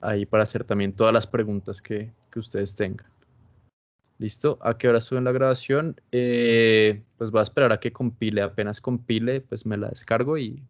Ahí para hacer también todas las preguntas que ustedes tengan. ¿Listo? ¿A qué hora suben la grabación? Pues voy a esperar a que compile. Apenas compile, pues me la descargo y